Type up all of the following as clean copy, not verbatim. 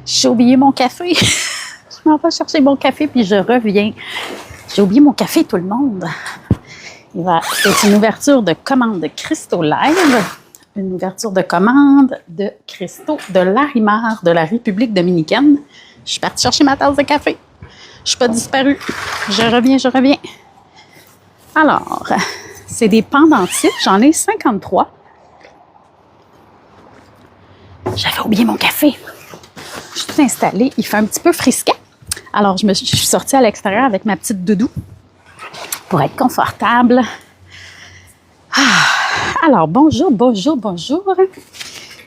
J'ai oublié mon café. Je m'en vais chercher mon café puis je reviens. J'ai oublié mon café, tout le monde. C'est une ouverture de commande de Christo Live. Une ouverture de commande de Christo de Larimar de la République dominicaine. Je suis partie chercher ma tasse de café. Je suis pas disparue. Je reviens. Alors, c'est des pendentifs. J'en ai 53. J'avais oublié mon café. Je suis tout installée. Il fait un petit peu frisquet. Alors, je suis sortie à l'extérieur avec ma petite doudou pour être confortable. Alors, bonjour.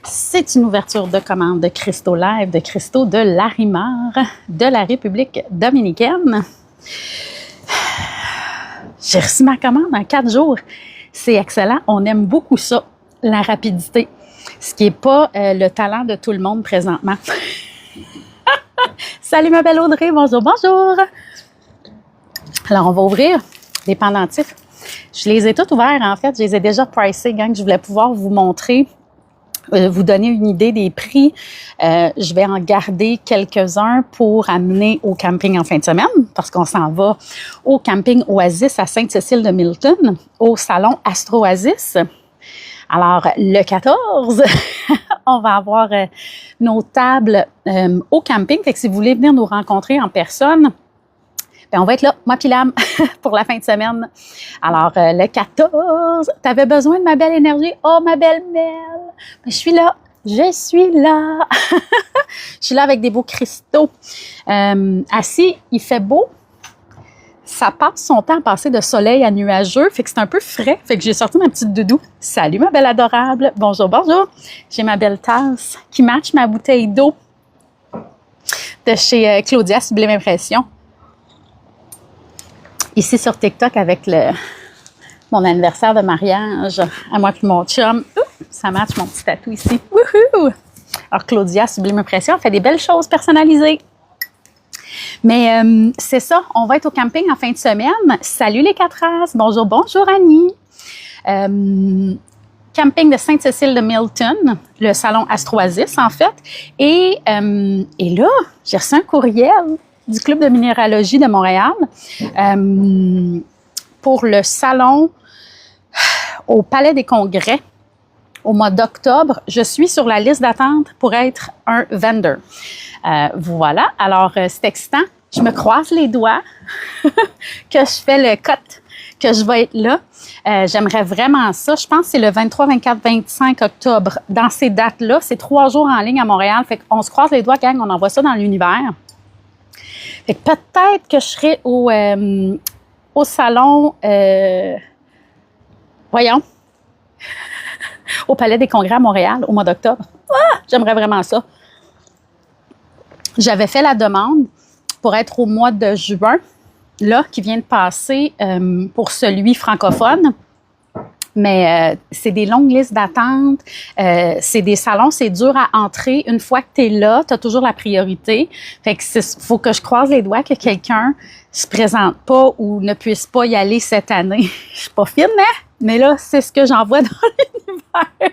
C'est une ouverture de commande de Christo Live, de Christo de Larimar, de la République dominicaine. J'ai reçu ma commande en 4 jours. C'est excellent. On aime beaucoup ça, la rapidité. Ce qui n'est pas le talent de tout le monde présentement. Salut ma belle Audrey, bonjour. Alors, on va ouvrir des pendentifs. Je les ai tous ouverts, en fait. Je les ai déjà pricés, gang. Je voulais pouvoir vous montrer, vous donner une idée des prix. Je vais en garder quelques-uns pour amener au camping en fin de semaine, parce qu'on s'en va au camping Oasis à Sainte-Cécile-de-Milton, au salon Astro Oasis. Alors, le 14, on va avoir nos tables au camping. Fait que si vous voulez venir nous rencontrer en personne, bien, on va être là, moi puis l'âme, pour la fin de semaine. Alors, le 14, t'avais besoin de ma belle énergie? Oh, ma belle Mel! Ben, je suis là. Je suis là avec des beaux cristaux. Assis, il fait beau. Ça passe son temps à passer de soleil à nuageux, fait que c'est un peu frais. Fait que j'ai sorti ma petite doudou. Salut ma belle adorable. Bonjour. J'ai ma belle tasse qui matche ma bouteille d'eau de chez Claudia Sublime Impression. Ici sur TikTok avec mon anniversaire de mariage à moi puis mon chum. Ça match mon petit tatou ici. Wouhou! Alors Claudia Sublime Impression fait des belles choses personnalisées. Mais c'est ça, on va être au camping en fin de semaine. Salut les 4 As! Bonjour Annie! Camping de Sainte-Cécile-de-Milton, le salon Astro Oasis en fait. Et là, j'ai reçu un courriel du Club de minéralogie de Montréal pour le salon au Palais des Congrès au mois d'octobre. Je suis sur la liste d'attente pour être un vendor. Voilà, alors c'est excitant. Je me croise les doigts que je fais le cut, que je vais être là. J'aimerais vraiment ça. Je pense que c'est le 23, 24, 25 octobre. Dans ces dates-là, c'est 3 jours en ligne à Montréal. Fait qu'on se croise les doigts, gang, on envoie ça dans l'univers. Fait que peut-être que je serai au salon, au Palais des Congrès à Montréal au mois d'octobre. J'aimerais vraiment ça. J'avais fait la demande pour être au mois de juin, là, qui vient de passer pour celui francophone. Mais c'est des longues listes d'attente, c'est des salons, c'est dur à entrer. Une fois que tu es là, tu as toujours la priorité. Fait que faut que je croise les doigts que quelqu'un se présente pas ou ne puisse pas y aller cette année. Je suis pas fine, hein? Mais là, c'est ce que j'envoie dans l'univers.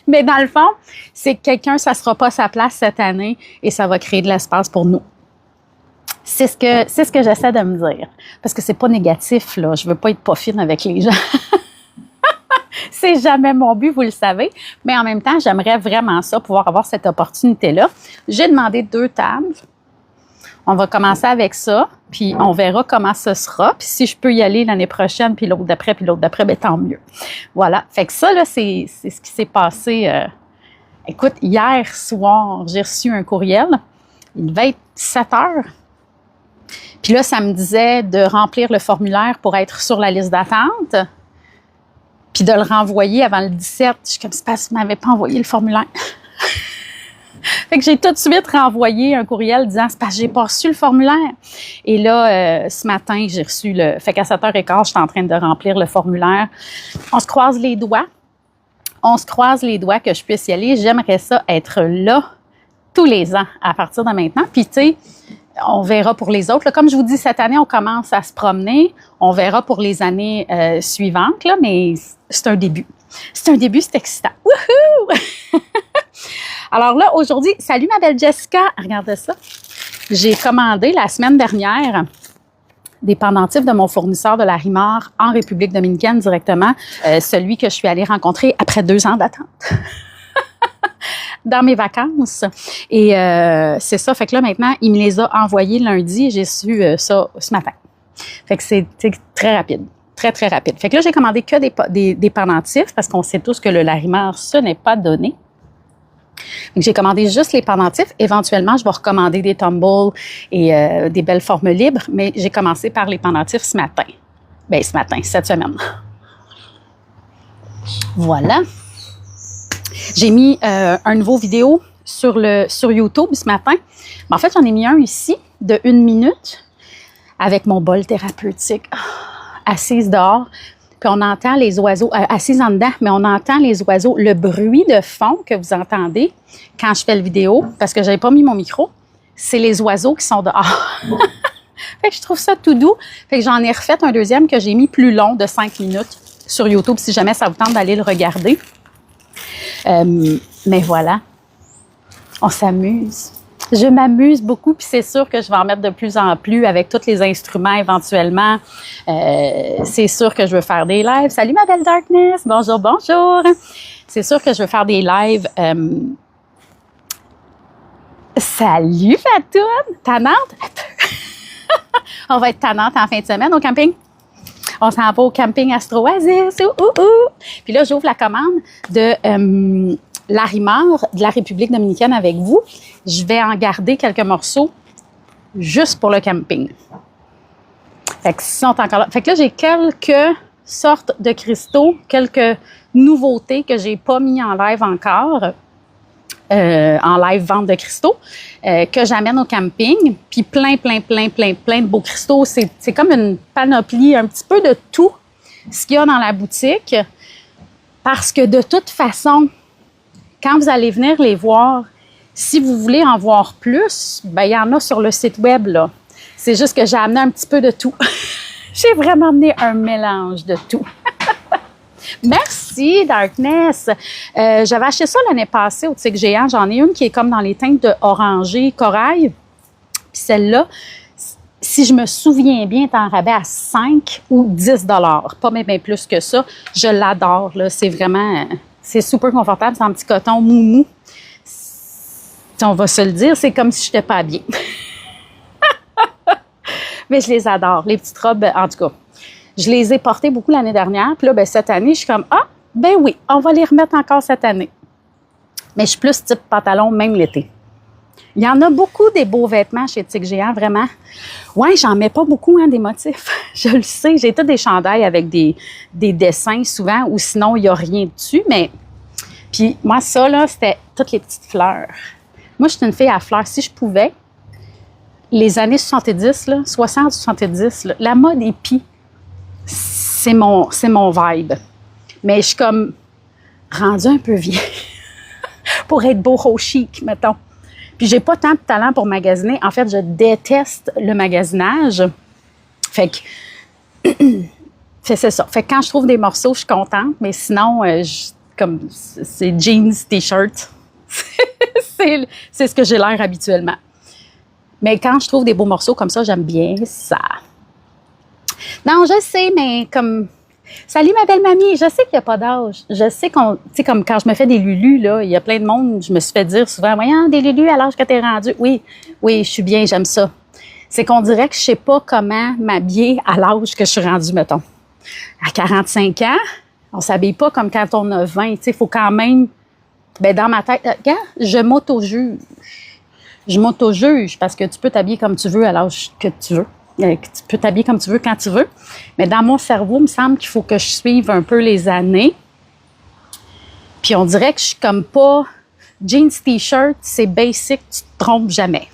Mais dans le fond, c'est que quelqu'un, ça sera pas sa place cette année et ça va créer de l'espace pour nous. C'est ce que j'essaie de me dire. Parce que c'est pas négatif, là. Je veux pas être pas fine avec les gens. C'est jamais mon but, vous le savez. Mais en même temps, j'aimerais vraiment ça, pouvoir avoir cette opportunité-là. J'ai demandé 2 tables. On va commencer avec ça, puis on verra comment ce sera. Puis si je peux y aller l'année prochaine, puis l'autre d'après, ben tant mieux. Voilà. Fait que ça, là, c'est ce qui s'est passé. Écoute, hier soir, j'ai reçu un courriel. Il devait être 7 heures. Puis là, ça me disait de remplir le formulaire pour être sur la liste d'attente. Puis de le renvoyer avant le 17. Je suis comme, c'est parce que tu m'avais pas envoyé le formulaire. Fait que j'ai tout de suite renvoyé un courriel disant, c'est parce que j'ai pas reçu le formulaire. Et là, ce matin, j'ai reçu fait qu'à 7h15, je suis en train de remplir le formulaire. On se croise les doigts. Que je puisse y aller. J'aimerais ça être là tous les ans à partir de maintenant. Puis, tu sais, on verra pour les autres. Là, comme je vous dis, cette année, on commence à se promener. On verra pour les années suivantes, là, mais c'est un début. C'est excitant. Wouhou! Alors là, aujourd'hui, salut ma belle Jessica. Regardez ça. J'ai commandé la semaine dernière des pendentifs de mon fournisseur de la Rimard en République dominicaine directement, celui que je suis allée rencontrer après 2 ans d'attente dans mes vacances. Et c'est ça, fait que là maintenant, il me les a envoyés lundi et j'ai su ça ce matin. Fait que c'est très rapide, très, très rapide. Fait que là, j'ai commandé que des pendentifs parce qu'on sait tous que le Larimar, ce n'est pas donné. Donc, j'ai commandé juste les pendentifs. Éventuellement, je vais recommander des tumbles et des belles formes libres, mais j'ai commencé par les pendentifs ce matin. Bien, ce matin, cette semaine. Voilà. J'ai mis un nouveau vidéo sur YouTube ce matin. Mais en fait, j'en ai mis un ici de 1 minute avec mon bol thérapeutique assise dehors. Puis on entend les oiseaux, assises en dedans, mais on entend les oiseaux. Le bruit de fond que vous entendez quand je fais le vidéo, parce que j'avais pas mis mon micro, c'est les oiseaux qui sont dehors. Fait que je trouve ça tout doux. Fait que j'en ai refait un deuxième que j'ai mis plus long de 5 minutes sur YouTube, si jamais ça vous tente d'aller le regarder. Mais voilà, on s'amuse. Je m'amuse beaucoup, puis c'est sûr que je vais en mettre de plus en plus avec tous les instruments éventuellement. C'est sûr que je veux faire des lives. Salut ma belle Darkness! Bonjour, bonjour! C'est sûr que je veux faire des lives. Salut Fatoune! Tannante? On va être tannante en fin de semaine au camping. On s'en va au camping Astro Oasis. Puis là, j'ouvre la commande de Larimar de la République dominicaine avec vous. Je vais en garder quelques morceaux juste pour le camping. Fait que, sont encore là. Fait que là, j'ai quelques sortes de cristaux, quelques nouveautés que j'ai pas mis en live encore, en live vente de cristaux, que j'amène au camping. Puis plein de beaux cristaux. C'est comme une panoplie, un petit peu de tout ce qu'il y a dans la boutique. Parce que de toute façon, quand vous allez venir les voir, si vous voulez en voir plus, ben il y en a sur le site web, là. C'est juste que j'ai amené un petit peu de tout. J'ai vraiment amené un mélange de tout. Merci, Darkness. J'avais acheté ça l'année passée au Tigre Géant. J'en ai une qui est comme dans les teintes de orangé corail. Puis celle-là, si je me souviens bien, est en rabais à 5 ou 10 $. Pas même plus que ça. Je l'adore, là. C'est vraiment... C'est super confortable, c'est en petit coton mou. On va se le dire, c'est comme si je n'étais pas habillée. Mais je les adore, les petites robes, en tout cas. Je les ai portées beaucoup l'année dernière. Puis là, ben, cette année, je suis comme, ben oui, on va les remettre encore cette année. Mais je suis plus type pantalon, même l'été. Il y en a beaucoup des beaux vêtements chez Tigre Géant, vraiment. Ouais, j'en mets pas beaucoup, hein, des motifs. Je le sais, j'ai tous des chandails avec des dessins souvent, ou sinon, il n'y a rien dessus, mais... Puis moi, ça, là, c'était toutes les petites fleurs. Moi, je suis une fille à fleurs. Si je pouvais, les années 70, là, 60-70, là, la mode hippie, c'est mon vibe. Mais je suis comme rendue un peu vieille pour être beau chic, mettons. Puis j'ai pas tant de talent pour magasiner. En fait, je déteste le magasinage. Fait que c'est ça. Fait que quand je trouve des morceaux, je suis contente. Mais sinon, comme c'est jeans, t-shirt. c'est ce que j'ai l'air habituellement. Mais quand je trouve des beaux morceaux comme ça, j'aime bien ça. Non, je sais, mais comme... Salut ma belle mamie, je sais qu'il n'y a pas d'âge. Je sais qu'on, tu sais, comme quand je me fais des lulus, là, il y a plein de monde, je me suis fait dire souvent, voyons, des lulus à l'âge que t'es rendu. Oui, je suis bien, j'aime ça. C'est qu'on dirait que je sais pas comment m'habiller à l'âge que je suis rendue, mettons. À 45 ans, on s'habille pas comme quand on a 20, tu sais, il faut quand même, ben dans ma tête, regarde, je m'auto-juge. Je m'auto-juge parce que tu peux t'habiller comme tu veux à l'âge que tu veux. Tu peux t'habiller comme tu veux quand tu veux. Mais dans mon cerveau, il me semble qu'il faut que je suive un peu les années. Puis on dirait que je suis comme pas... Jeans, t-shirt, c'est basic, tu te trompes jamais.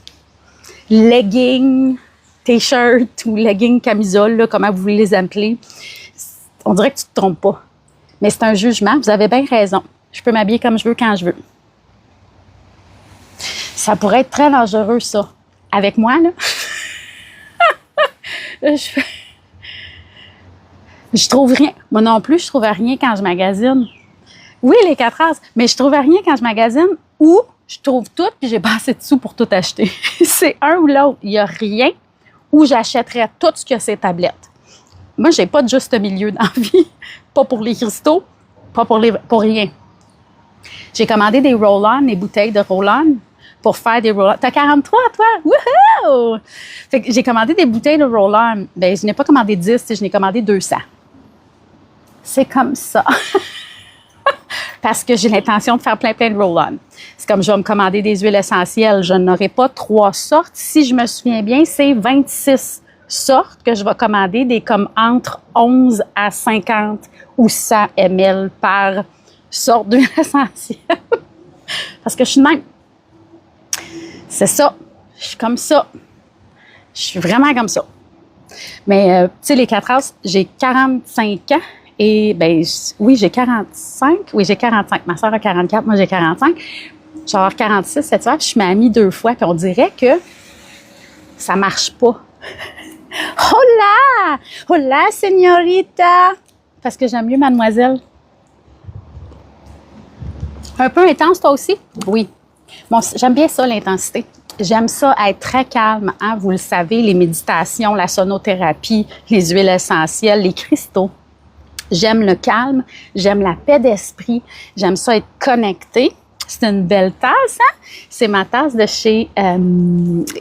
Leggings, t-shirt ou leggings, camisole, là, comment vous voulez les appeler, on dirait que tu te trompes pas. Mais c'est un jugement, vous avez bien raison. Je peux m'habiller comme je veux quand je veux. Ça pourrait être très dangereux, ça. Avec moi, là. Je trouve rien. Moi non plus, je trouve rien quand je magasine. Oui, les 4 as, mais je trouve rien quand je magasine ou je trouve tout, puis j'ai pas assez de sous pour tout acheter. C'est un ou l'autre. Il n'y a rien où j'achèterais tout ce qu'il y a ces tablettes. Moi, j'ai pas de juste milieu dans la vie. Pas pour les cristaux, pas pour rien. J'ai commandé des roll-on, des bouteilles de roll-on pour faire des roll-on. T'as 43, toi? Wouhou! Fait que j'ai commandé des bouteilles de roll-on. Ben, je n'ai pas commandé 10, je n'ai commandé 200. C'est comme ça. Parce que j'ai l'intention de faire plein de roll-on. C'est comme je vais me commander des huiles essentielles. Je n'aurai pas 3 sortes. Si je me souviens bien, c'est 26 sortes que je vais commander, des comme entre 11 à 50 ou 100 ml par sorte d'huile essentielle. Parce que je suis de même. C'est ça. Je suis comme ça. Je suis vraiment comme ça. Mais, tu sais, les 4 as, j'ai 45 ans. Et, ben, oui, j'ai 45. Oui, j'ai 45. Ma soeur a 44, moi j'ai 45. Je vais avoir 46 cette fois, puis je m'amie 2 fois, puis on dirait que ça marche pas. Hola! Hola, señorita! Parce que j'aime mieux mademoiselle. Un peu intense, toi aussi? Oui. Bon, j'aime bien ça, l'intensité. J'aime ça être très calme, hein? Vous le savez, les méditations, la sonothérapie, les huiles essentielles, les cristaux. J'aime le calme, j'aime la paix d'esprit, j'aime ça être connectée. C'est une belle tasse, hein? C'est ma tasse de chez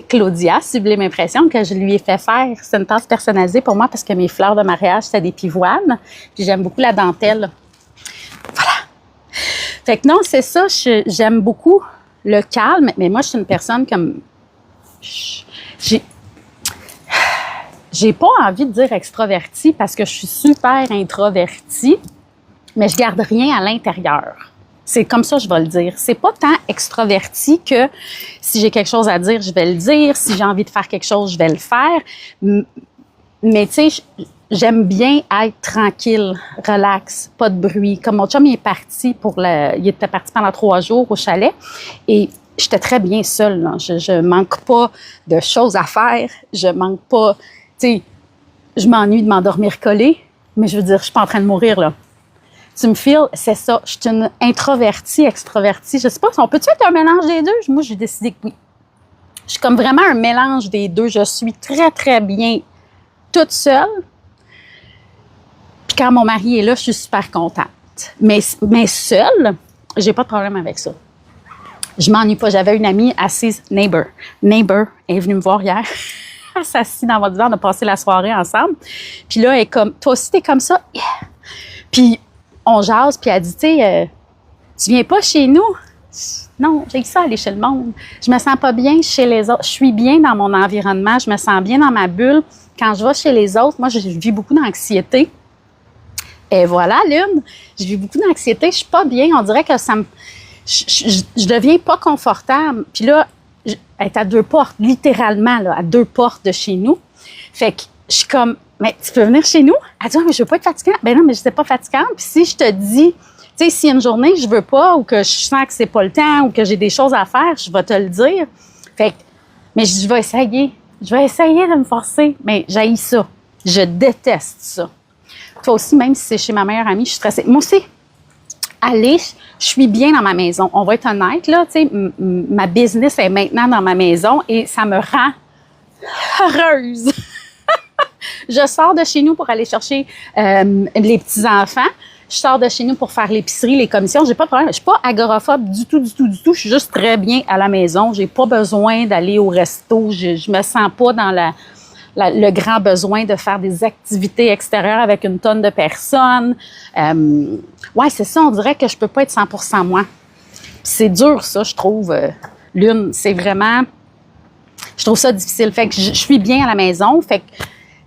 Claudia, Sublime Impression, que je lui ai fait faire. C'est une tasse personnalisée pour moi parce que mes fleurs de mariage, c'était des pivoines. Puis j'aime beaucoup la dentelle. Voilà. Fait que non, c'est ça, j'aime beaucoup le calme, mais moi, je suis une personne comme... J'ai pas envie de dire extravertie parce que je suis super introvertie, mais je garde rien à l'intérieur. C'est comme ça, je vais le dire. C'est pas tant extraverti que si j'ai quelque chose à dire, je vais le dire. Si j'ai envie de faire quelque chose, je vais le faire. Mais tu sais, j'aime bien être tranquille, relax, pas de bruit. Comme mon chum, il était parti pendant 3 jours au chalet et j'étais très bien seule, là. Je manque pas de choses à faire. Je manque pas, tu sais, je m'ennuie de m'endormir collée, mais je veux dire, je suis pas en train de mourir, là. Tu me files, c'est ça. Je suis une introvertie, extrovertie. Je sais pas, on peut-tu être un mélange des deux? Moi, j'ai décidé que oui. Je suis comme vraiment un mélange des deux. Je suis très, très bien toute seule. Puis quand mon mari est là, je suis super contente. Mais seule, j'ai pas de problème avec ça. Je m'ennuie pas. J'avais une amie assise, Neighbor. Neighbor est venue me voir hier. Elle s'assit dans votre divan, on a passé la soirée ensemble. Puis là, elle est comme, toi aussi, t'es comme ça? Yeah. Puis on jase, puis elle dit, tu sais, tu viens pas chez nous? Non, j'ai que ça aller chez le monde. Je me sens pas bien chez les autres. Je suis bien dans mon environnement, je me sens bien dans ma bulle. Quand je vais chez les autres, moi, je vis beaucoup d'anxiété. Et voilà, Lune, je vis beaucoup d'anxiété, je suis pas bien. On dirait que ça me... Je deviens pas confortable. Puis là, elle est à 2 portes, littéralement, là, à 2 portes de chez nous. Fait que je suis comme... Mais tu peux venir chez nous? Elle dit, mais je veux pas être fatigante. Ben non, mais je sais pas fatigante. Puis si je te dis, tu sais, si une journée je veux pas ou que je sens que c'est pas le temps ou que j'ai des choses à faire, je vais te le dire. Fait que, mais je vais essayer. Je vais essayer de me forcer. Mais j'haïs ça. Je déteste ça. Toi aussi, même si c'est chez ma meilleure amie, je suis stressée. Moi aussi, allez, je suis bien dans ma maison. On va être honnête, là, tu sais, ma business est maintenant dans ma maison et ça me rend heureuse. Je sors de chez nous pour aller chercher les petits-enfants. Je sors de chez nous pour faire l'épicerie, les commissions. J'ai pas de problème. Je suis pas agoraphobe du tout. Je suis juste très bien à la maison. J'ai pas besoin d'aller au resto. Je me sens pas dans le grand besoin de faire des activités extérieures avec une tonne de personnes. Ouais, c'est ça. On dirait que je peux pas être 100% moi. Puis c'est dur, ça, je trouve. Lune, c'est vraiment... Je trouve ça difficile. Fait que je suis bien à la maison. Fait que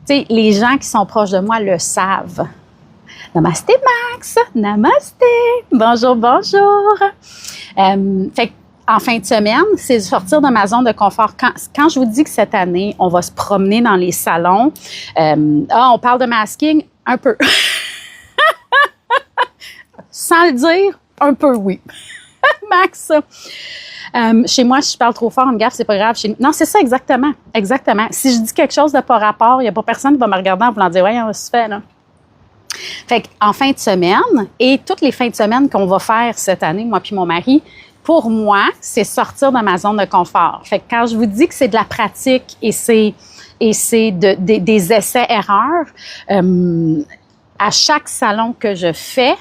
tu sais, les gens qui sont proches de moi le savent. Namasté, Max! Namasté! Bonjour, bonjour! Fait en fin de semaine, c'est sortir de ma zone de confort. Quand je vous dis que cette année, on va se promener dans les salons, on parle de masking? Un peu. Sans le dire, un peu oui. Max! Chez moi, si je parle trop fort, une gaffe, c'est pas grave. Non, c'est ça, exactement. Exactement. Si je dis quelque chose de pas rapport, il n'y a pas personne qui va me regarder en voulant dire, ouais, on se fait, là. Fait qu'en fin de semaine, et toutes les fins de semaine qu'on va faire cette année, moi puis mon mari, pour moi, c'est sortir de ma zone de confort. Fait que quand je vous dis que c'est de la pratique et c'est des essais-erreurs, à chaque salon que je fais,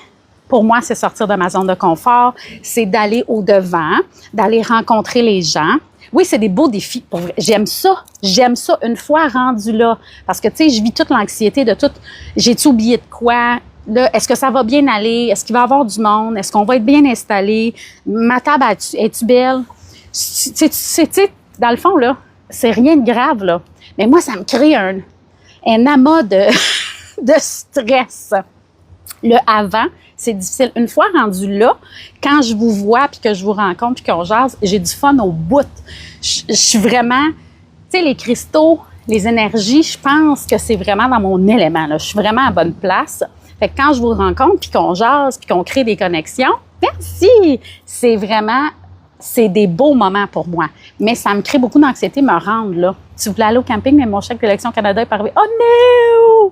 pour moi, c'est sortir de ma zone de confort, c'est d'aller au-devant, d'aller rencontrer les gens. Oui, c'est des beaux défis. Pour vrai. J'aime ça. J'aime ça une fois rendu là. Parce que, tu sais, je vis toute l'anxiété de tout. J'ai-tu oublié de quoi? Là, est-ce que ça va bien aller? Est-ce qu'il va y avoir du monde? Est-ce qu'on va être bien installé? Ma table, est-tu belle? Tu sais, dans le fond, là, c'est rien de grave, là. Mais moi, ça me crée un amas de stress. Le avant, c'est difficile. Une fois rendu là, quand je vous vois, puis que je vous rencontre, puis qu'on jase, j'ai du fun au bout. Je suis vraiment, tu sais, les cristaux, les énergies, je pense que c'est vraiment dans mon élément, là. Je suis vraiment à bonne place. Fait que quand je vous rencontre, puis qu'on jase, puis qu'on crée des connexions, merci! C'est des beaux moments pour moi. Mais ça me crée beaucoup d'anxiété me rendre là. Tu voulais aller au camping, mais mon chèque d'Élection Canada est pas arrivé. Oh non!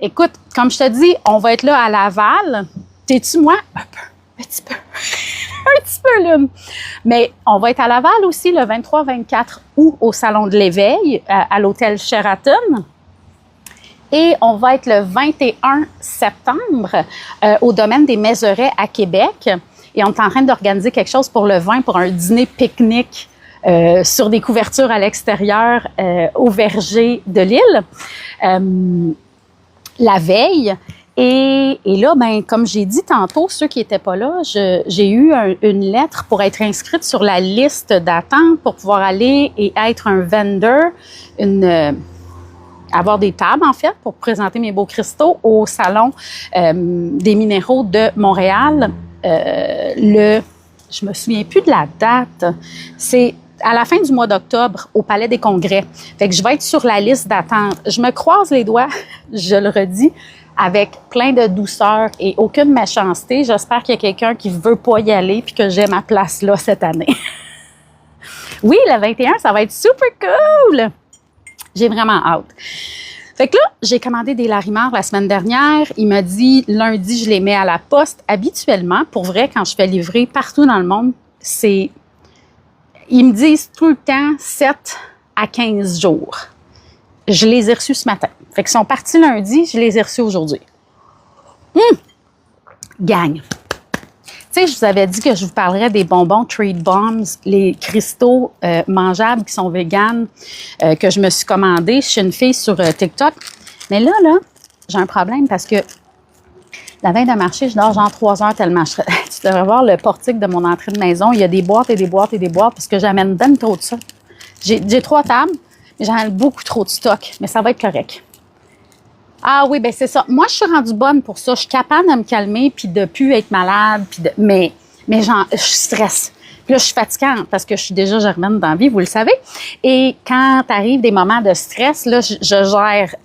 Écoute, comme je te dis, on va être là à Laval. T'es-tu moi? Un petit peu. Un petit peu, Lune. Mais on va être à Laval aussi le 23-24 août au Salon de l'Éveil à l'hôtel Sheraton. Et on va être le 21 septembre au domaine des Mézerets à Québec. Et on est en train d'organiser quelque chose pour le vin, pour un dîner pique-nique sur des couvertures à l'extérieur au verger de l'île. La veille. Et là, ben, comme j'ai dit tantôt, ceux qui n'étaient pas là, j'ai eu une lettre pour être inscrite sur la liste d'attente pour pouvoir aller et être un vendor, avoir des tables, en fait, pour présenter mes beaux cristaux au Salon des minéraux de Montréal. Je me souviens plus de la date. C'est à la fin du mois d'octobre, au Palais des Congrès. Fait que je vais être sur la liste d'attente. Je me croise les doigts, je le redis, avec plein de douceur et aucune méchanceté. J'espère qu'il y a quelqu'un qui veut pas y aller puis que j'ai ma place là cette année. Oui, le 21, ça va être super cool! J'ai vraiment hâte. Fait que là, j'ai commandé des larimars la semaine dernière. Il m'a dit, lundi, je les mets à la poste. Habituellement, pour vrai, quand je fais livrer partout dans le monde, ils me disent tout le temps 7 à 15 jours. Je les ai reçus ce matin. Fait qu'ils sont partis lundi, je les ai reçus aujourd'hui. Gang! Tu sais, je vous avais dit que je vous parlerais des bonbons Treat Bombs, les cristaux mangeables qui sont véganes, que je me suis commandé chez une fille sur TikTok. Mais là, j'ai un problème parce que la veille de marché, je dors genre 3 heures tellement je serais... Tu devrais voir le portique de mon entrée de maison. Il y a des boîtes et des boîtes et des boîtes parce que j'amène ben trop de ça. J'ai 3 tables, mais j'amène beaucoup trop de stock. Mais ça va être correct. Ah oui, ben c'est ça. Moi, je suis rendue bonne pour ça. Je suis capable de me calmer puis de plus être malade. Mais genre, je stresse. Puis là, je suis fatigante parce que je suis déjà germaine dans la vie, vous le savez. Et quand arrivent des moments de stress, là, je gère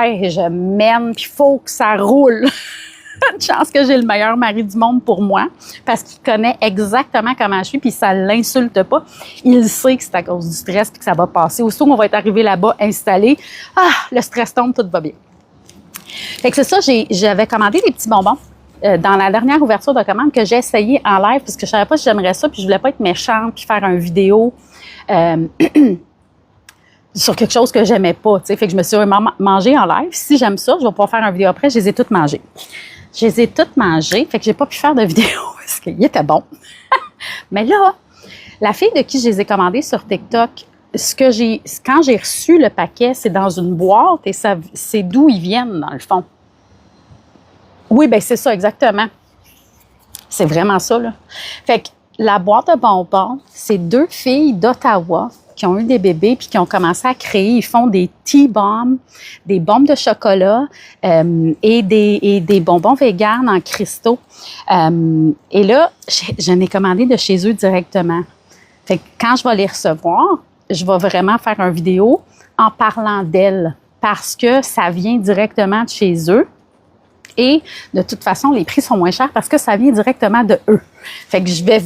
et je mène. Puis il faut que ça roule. Une chance que j'ai le meilleur mari du monde pour moi parce qu'il connaît exactement comment je suis puis ça l'insulte pas. Il sait que c'est à cause du stress puis que ça va passer. Aussitôt qu'on va être arrivé là-bas, installé, le stress tombe, tout va bien. Fait que c'est ça, j'avais commandé des petits bonbons dans la dernière ouverture de commande que j'ai essayé en live parce que je savais pas si j'aimerais ça puis je voulais pas être méchante puis faire une vidéo sur quelque chose que j'aimais pas, tu sais. Fait que je me suis mangé en live. Si j'aime ça, je vais pouvoir faire une vidéo après. Je les ai toutes mangées. Je les ai toutes mangées, fait que j'ai pas pu faire de vidéo parce qu'il était bon. Mais là, la fille de qui je les ai commandés sur TikTok, quand j'ai reçu le paquet, c'est dans une boîte et c'est d'où ils viennent, dans le fond. Oui, ben c'est ça, exactement. C'est vraiment ça, là. Fait que la boîte de bonbons, c'est 2 filles d'Ottawa qui ont eu des bébés puis qui ont commencé à créer. Ils font des tea bombs, des bombes de chocolat et des bonbons véganes en cristaux. Et là, je n'ai commandé de chez eux directement. Fait que quand je vais les recevoir, je vais vraiment faire une vidéo en parlant d'elles parce que ça vient directement de chez eux. Et de toute façon, les prix sont moins chers parce que ça vient directement de eux. Fait que je vais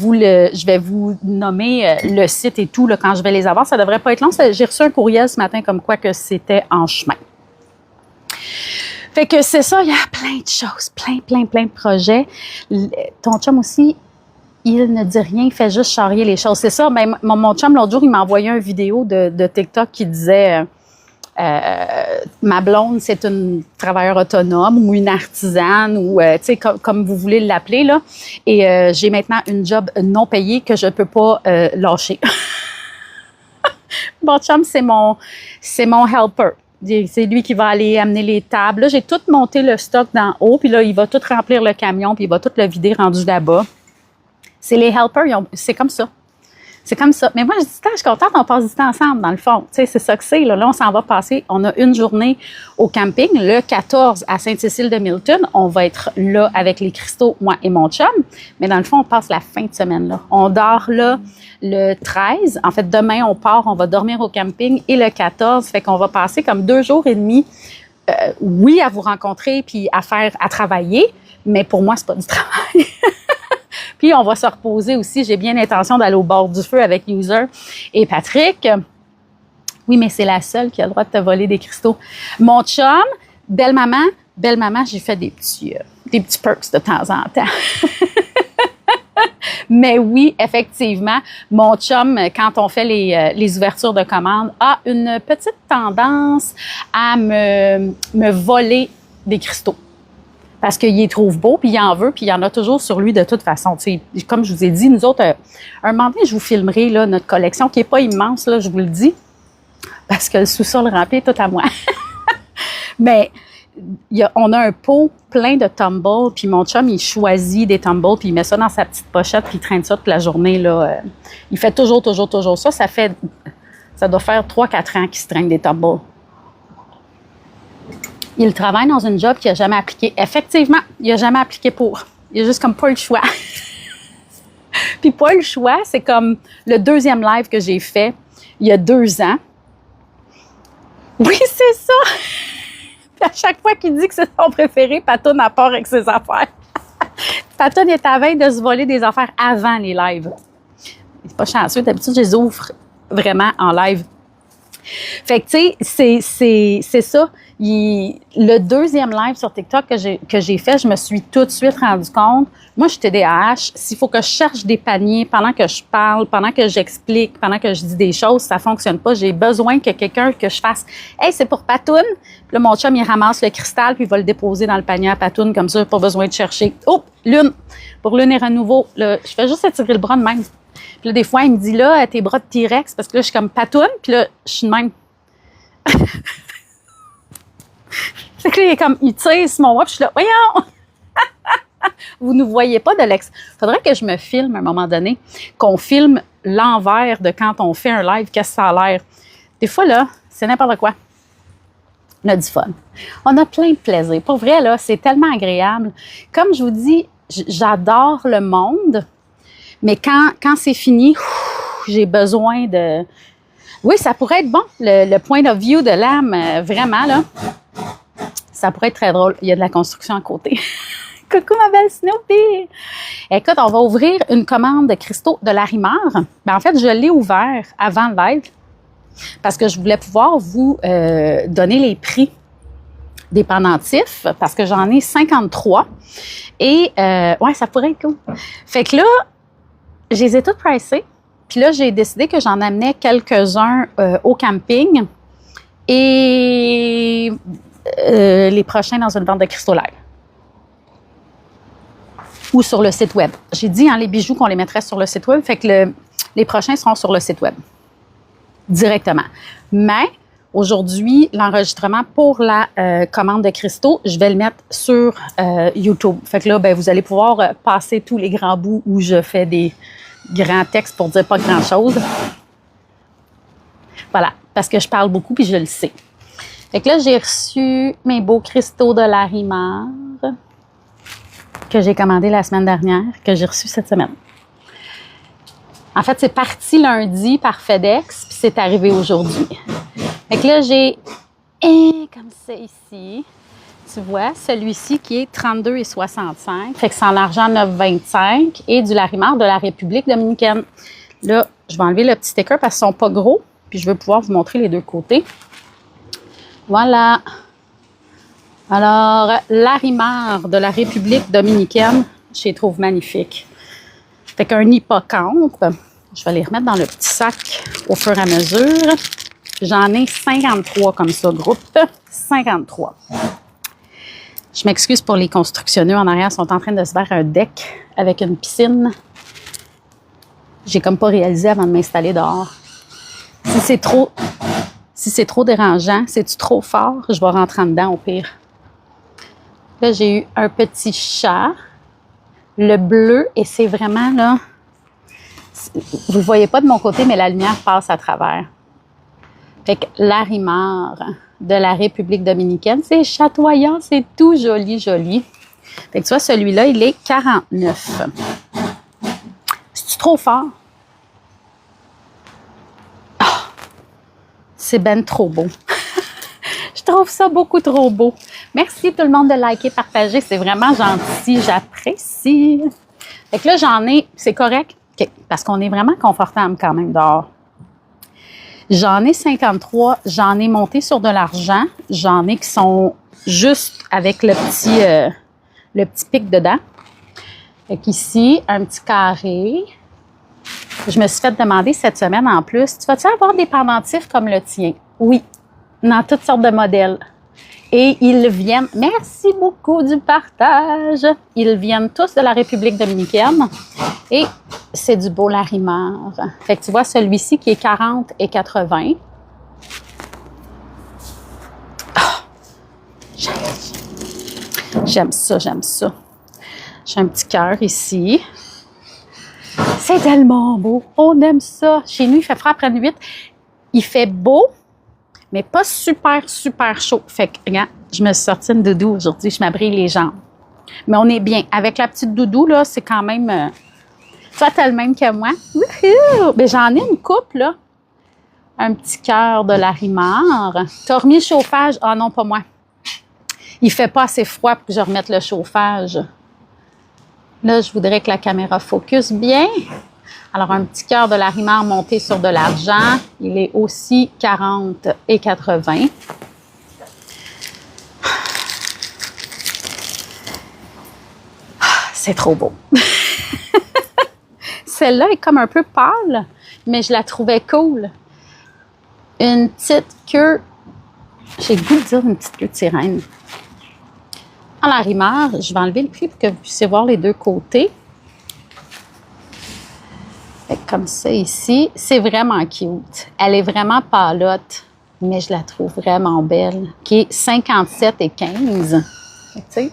vous nommer le site et tout là, quand je vais les avoir. Ça devrait pas être long. J'ai reçu un courriel ce matin comme quoi que c'était en chemin. Fait que c'est ça, il y a plein de choses, plein de projets. Ton chum aussi, il ne dit rien, il fait juste charrier les choses. C'est ça, ben, mon chum, l'autre jour, il m'a envoyé une vidéo de TikTok qui disait ma blonde, c'est une travailleuse autonome ou une artisane ou, tu sais, comme vous voulez l'appeler, là. Et j'ai maintenant une job non payée que je peux pas lâcher. Mon chum, c'est mon helper. C'est lui qui va aller amener les tables. Là, j'ai tout monté le stock d'en haut, puis là, il va tout remplir le camion, puis il va tout le vider rendu là-bas. C'est les helpers, c'est comme ça. C'est comme ça. Mais moi, je dis, je suis contente, on passe du temps ensemble, dans le fond. Tu sais, c'est ça que c'est. Là, on s'en va passer. On a une journée au camping, le 14 à Sainte-Cécile-de-Milton. On va être là avec les cristaux, moi et mon chum. Mais dans le fond, on passe la fin de semaine là. On dort là le 13. En fait, demain, on part, on va dormir au camping. Et le 14, fait qu'on va passer comme 2 jours et demi, oui, à vous rencontrer puis à travailler. Mais pour moi, c'est pas du travail. Puis, on va se reposer aussi. J'ai bien l'intention d'aller au bord du feu avec User et Patrick. Oui, mais c'est la seule qui a le droit de te voler des cristaux. Mon chum, belle-maman, j'ai fait des petits perks de temps en temps. Mais oui, effectivement, mon chum, quand on fait les ouvertures de commandes, a une petite tendance à me voler des cristaux. Parce qu'il les trouve beaux, puis il en veut, puis il y en a toujours sur lui de toute façon. T'sais, comme je vous ai dit, nous autres, un moment donné, je vous filmerai là, notre collection, qui n'est pas immense, là, je vous le dis, parce que le sous-sol rempli est tout à moi. Mais on a un pot plein de tumbles, puis mon chum, il choisit des tumbles, puis il met ça dans sa petite pochette, puis il traîne ça toute la journée. Là. Il fait toujours ça. Ça doit faire 3-4 ans qu'il se traîne des tumbles. Il travaille dans une job qu'il n'a jamais appliqué. Effectivement, il n'a jamais appliqué pour. Il a juste comme pas le choix. Puis pas le choix, c'est comme le 2e live que j'ai fait il y a 2 ans. Oui, c'est ça! Puis à chaque fois qu'il dit que c'est son préféré, Patoun a part avec ses affaires. Patoun est à veille de se voler des affaires avant les lives. C'est pas chanceux. D'habitude, je les ouvre vraiment en live. Fait que, tu sais, c'est ça. Le 2e live sur TikTok que j'ai fait, je me suis tout de suite rendu compte. Moi, je suis TDAH. S'il faut que je cherche des paniers pendant que je parle, pendant que j'explique, pendant que je dis des choses, ça fonctionne pas. J'ai besoin que je fasse « Hey, c'est pour Patoun! » Puis là, mon chum, il ramasse le cristal puis il va le déposer dans le panier à Patoun. Comme ça, pas besoin de chercher. Oh, Lune! Pour Lune et Renouveau, là, je fais juste étirer le bras de même. Puis là, des fois, il me dit, là, tes bras de T-Rex, parce que là, je suis comme Patoun, puis là, je suis de même. C'est que là, il tire sur mon bras, puis je suis là, voyons! Vous ne voyez pas de l'ex. Faudrait que je me filme à un moment donné, qu'on filme l'envers de quand on fait un live, qu'est-ce que ça a l'air. Des fois, là, c'est n'importe quoi. On a du fun. On a plein de plaisir. Pour vrai, là, c'est tellement agréable. Comme je vous dis, j'adore le monde. Mais quand c'est fini, j'ai besoin de... Oui, ça pourrait être bon, le point of view de l'âme, vraiment, là. Ça pourrait être très drôle. Il y a de la construction à côté. Coucou, ma belle Snoopy! Écoute, on va ouvrir une commande de cristaux de Larimar. Ben, en fait, je l'ai ouvert avant le live parce que je voulais pouvoir vous donner les prix des pendentifs parce que j'en ai 53. Et, ouais, ça pourrait être cool. Fait que là, je les ai toutes pricées. Puis là, j'ai décidé que j'en amenais quelques-uns au camping et les prochains dans une vente de cristaux live. Ou sur le site web. J'ai dit, les bijoux, qu'on les mettrait sur le site web. Fait que les prochains seront sur le site web. Directement. Mais aujourd'hui, l'enregistrement pour la commande de cristaux, je vais le mettre sur YouTube. Fait que là, ben, vous allez pouvoir passer tous les grands bouts où je fais des grands textes pour dire pas grand-chose. Voilà, parce que je parle beaucoup puis je le sais. Fait que là, j'ai reçu mes beaux cristaux de Larimar que j'ai commandé la semaine dernière, que j'ai reçu cette semaine. En fait, c'est parti lundi par FedEx, puis c'est arrivé aujourd'hui. Fait que là, j'ai comme ça ici. Tu vois, celui-ci qui est 32,65. Fait que c'est en argent 9,25 et du Larimar de la République dominicaine. Là, je vais enlever le petit sticker parce qu'ils sont pas gros, puis je vais pouvoir vous montrer les deux côtés. Voilà. Alors, Larimar de la République dominicaine, je les trouve magnifiques. Fait qu'un hippocampe, je vais les remettre dans le petit sac au fur et à mesure. J'en ai 53 comme ça, groupe. 53. Je m'excuse pour les constructionneux en arrière, ils sont en train de se faire un deck avec une piscine. J'ai comme pas réalisé avant de m'installer dehors. Si c'est trop dérangeant, c'est-tu trop fort, je vais rentrer en dedans au pire. Là, j'ai eu un petit chat. Le bleu, et c'est vraiment là, vous ne voyez pas de mon côté, mais la lumière passe à travers. Fait que Larimar de la République dominicaine, c'est chatoyant, c'est tout joli, joli. Fait que tu vois, celui-là, il est 49. C'est-tu trop fort? Oh, c'est ben trop beau. Je trouve ça beaucoup trop beau. Merci tout le monde de liker, partager. C'est vraiment gentil. J'apprécie. Fait que là, j'en ai... C'est correct? Okay, parce qu'on est vraiment confortable quand même dehors. J'en ai 53. J'en ai monté sur de l'argent. J'en ai qui sont juste avec le petit pic dedans. Fait qu'ici, un petit carré. Je me suis fait demander cette semaine en plus, tu vas-tu avoir des pendentifs comme le tien? Oui. Dans toutes sortes de modèles. Et ils viennent, merci beaucoup du partage, ils viennent tous de la République dominicaine et c'est du beau Larimar. Fait que tu vois celui-ci qui est 40 et 80. Oh, j'aime ça, j'aime ça. J'ai un petit cœur ici. C'est tellement beau, on aime ça. Chez nous, il fait froid après 8. Il fait beau, mais pas super, super chaud. Fait que, regarde, je me suis sortie une doudou aujourd'hui. Je m'abrille les jambes. Mais on est bien. Avec la petite doudou, là, c'est quand même... toi, t'as le même que moi. Wouhou! Ben, j'en ai une coupe, là. Un petit cœur de Larimar. T'as remis le chauffage? Ah non, pas moi. Il fait pas assez froid pour que je remette le chauffage. Là, je voudrais que la caméra focus bien. Alors, un petit cœur de Larimar monté sur de l'argent. Il est aussi 40 et 80. C'est trop beau. Celle-là est comme un peu pâle, mais je la trouvais cool. Une petite queue, j'ai le goût de dire une petite queue de sirène. En Larimar, je vais enlever le prix pour que vous puissiez voir les deux côtés. Fait que comme ça ici, c'est vraiment cute. Elle est vraiment pâlotte, mais je la trouve vraiment belle. Qui est 57 et 15. Tu sais?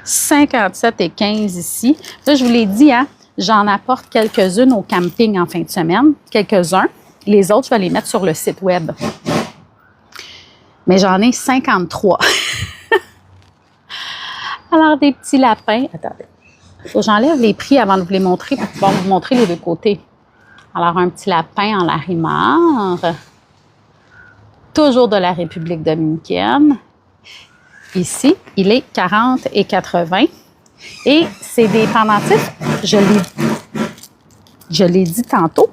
57 et 15 ici. Là, je vous l'ai dit, hein, j'en apporte quelques-unes au camping en fin de semaine. Quelques-uns. Les autres, je vais les mettre sur le site web. Mais j'en ai 53. Alors, des petits lapins. Attendez. Il faut que j'enlève les prix avant de vous les montrer pour pouvoir vous montrer les deux côtés. Alors, un petit lapin en Larimar. Toujours de la République dominicaine. Ici, il est 40 et 80. Et c'est des pendentifs, je l'ai dit tantôt,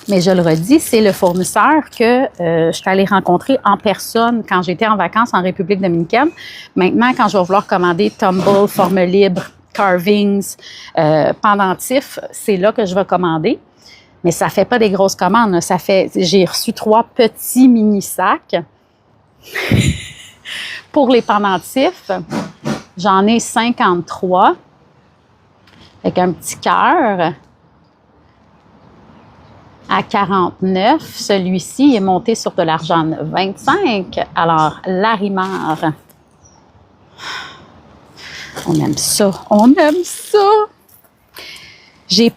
mais je le redis, c'est le fournisseur que je suis allée rencontrer en personne quand j'étais en vacances en République dominicaine. Maintenant, quand je vais vouloir commander Tumble, forme libre, carvings, pendentifs, c'est là que je vais commander. Mais ça fait pas des grosses commandes. Ça fait, j'ai reçu 3 petits mini-sacs. Pour les pendentifs, j'en ai 53 avec un petit cœur à 49. Celui-ci est monté sur de l'argent 25. Alors, Larimar. On aime ça. On aime ça. J'ai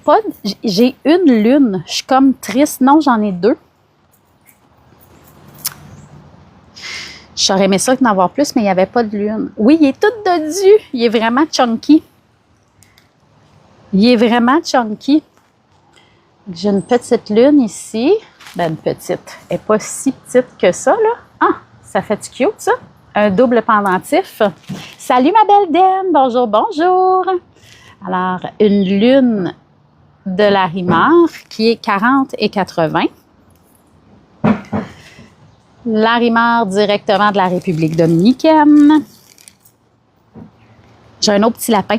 une lune. Je suis comme triste. Non, j'en ai 2. J'aurais aimé ça d'en avoir plus, mais il n'y avait pas de lune. Oui, il est tout dodu. Il est vraiment chunky. Il est vraiment chunky. J'ai une petite lune ici. Ben, une petite. Elle n'est pas si petite que ça, là. Ah, ça fait-tu cute, ça? Un double pendentif. Salut, ma belle Dame. Bonjour, bonjour. Alors, une lune de Larimar qui est 40 et 80. Larimar directement de la République dominicaine. J'ai un autre petit lapin.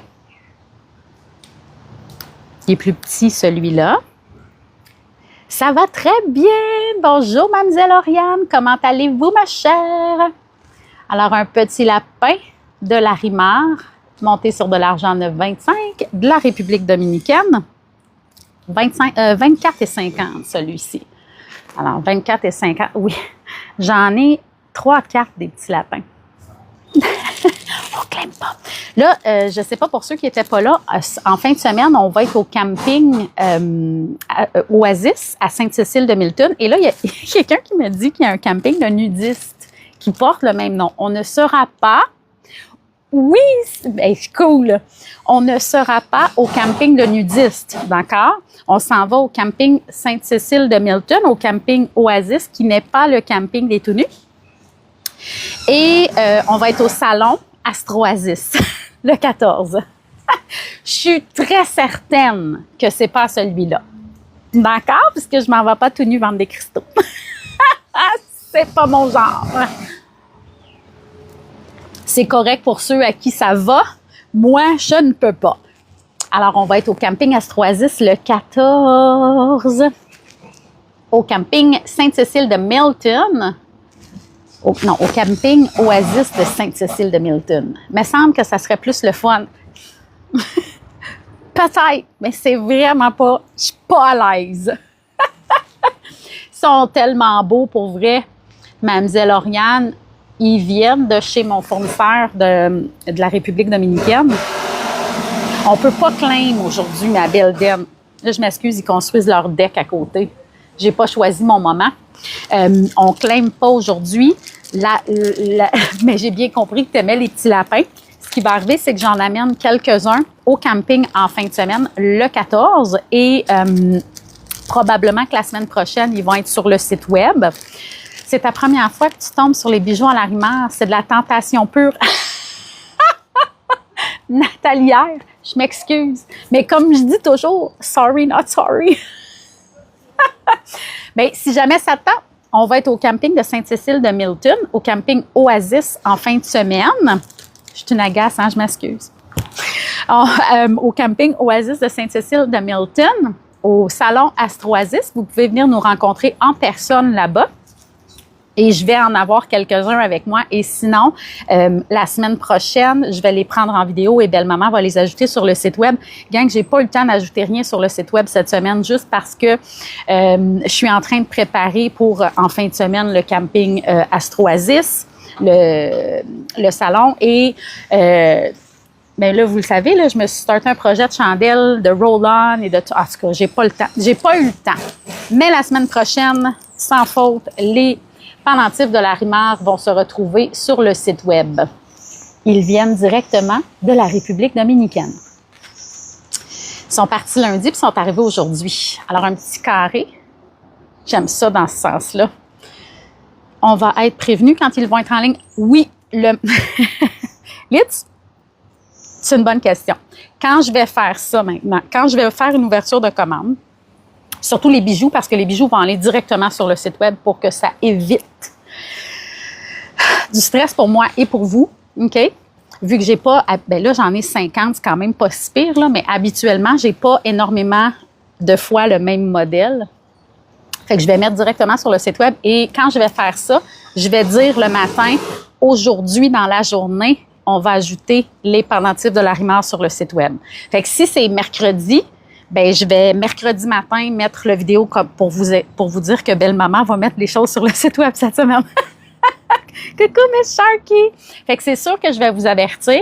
Il est plus petit, celui-là. Ça va très bien. Bonjour, Mademoiselle Oriane. Comment allez-vous, ma chère? Alors, un petit lapin de Larimar, monté sur de l'argent 9,25 de la République dominicaine. 24 et 50, celui-ci. Alors, 24 et 50, oui. J'en ai 3-4 des petits lapins. On clame pas. Là, je ne sais pas pour ceux qui n'étaient pas là, en fin de semaine, on va être au camping Oasis à Sainte-Cécile de Milton. Et là, il y a quelqu'un qui me dit qu'il y a un camping de nudistes qui porte le même nom. On ne sera pas, oui, ben, cool, on ne sera pas au camping de nudistes, d'accord? On s'en va au camping Sainte-Cécile de Milton, au camping Oasis, qui n'est pas le camping des tout nus. Et on va être au salon Astroasis, le 14. Je suis très certaine que c'est pas celui-là. D'accord? Puisque je m'en vais pas tout nu vendre des cristaux. C'est pas mon genre. C'est correct pour ceux à qui ça va. Moi, je ne peux pas. Alors, on va être au camping Astroasis le 14. Au camping Sainte-Cécile de Milton. Au camping Oasis de Sainte-Cécile de Milton. Il me semble que ça serait plus le fun. Peut-être, mais c'est vraiment pas... Je suis pas à l'aise. Ils sont tellement beaux, pour vrai. Mademoiselle Oriane, ils viennent de chez mon fournisseur de la République dominicaine. On peut pas claim aujourd'hui ma belle dame. Là, je m'excuse, ils construisent leur deck à côté. J'ai pas choisi mon moment. On claim pas aujourd'hui. Mais j'ai bien compris que tu aimais les petits lapins. Ce qui va arriver, c'est que j'en amène quelques-uns au camping en fin de semaine, le 14. Et probablement que la semaine prochaine, ils vont être sur le site web. C'est ta première fois que tu tombes sur les bijoux à Larimar. C'est de la tentation pure. Natalière, je m'excuse. Mais comme je dis toujours, sorry, not sorry. Mais si jamais ça te tente, on va être au camping de Sainte-Cécile de Milton, au camping Oasis en fin de semaine. Je suis une agace, hein, je m'excuse. Au camping Oasis de Sainte-Cécile de Milton, au salon Astroasis. Vous pouvez venir nous rencontrer en personne là-bas. Et je vais en avoir quelques-uns avec moi. Et sinon, la semaine prochaine, je vais les prendre en vidéo et Belle-Maman va les ajouter sur le site web. Gang, j'ai pas eu le temps d'ajouter rien sur le site web cette semaine, juste parce que je suis en train de préparer pour, en fin de semaine, le camping Astroasis, le salon. Et bien là, vous le savez, là, je me suis starté un projet de chandelle, de roll-on et de tout. En tout cas, j'ai pas le temps. J'ai pas eu le temps. Mais la semaine prochaine, sans faute, les pendentifs de Larimar vont se retrouver sur le site web. Ils viennent directement de la République dominicaine. Ils sont partis lundi puis sont arrivés aujourd'hui. Alors, un petit carré. J'aime ça dans ce sens-là. On va être prévenus quand ils vont être en ligne. Oui, Litz, c'est une bonne question. Quand je vais faire ça maintenant, quand je vais faire une ouverture de commande, surtout les bijoux, parce que les bijoux vont aller directement sur le site web pour que ça évite du stress pour moi et pour vous, OK? Vu que j'ai pas, ben là, j'en ai 50, c'est quand même pas si pire, là, mais habituellement, j'ai pas énormément de fois le même modèle. Fait que je vais mettre directement sur le site web et quand je vais faire ça, je vais dire le matin, aujourd'hui, dans la journée, on va ajouter les pendentifs de Larimar sur le site web. Fait que si c'est mercredi, ben je vais mercredi matin mettre la vidéo comme pour vous dire que Belle-Maman va mettre les choses sur le site web cette semaine. Coucou, Miss Sharky! Fait que c'est sûr que je vais vous avertir.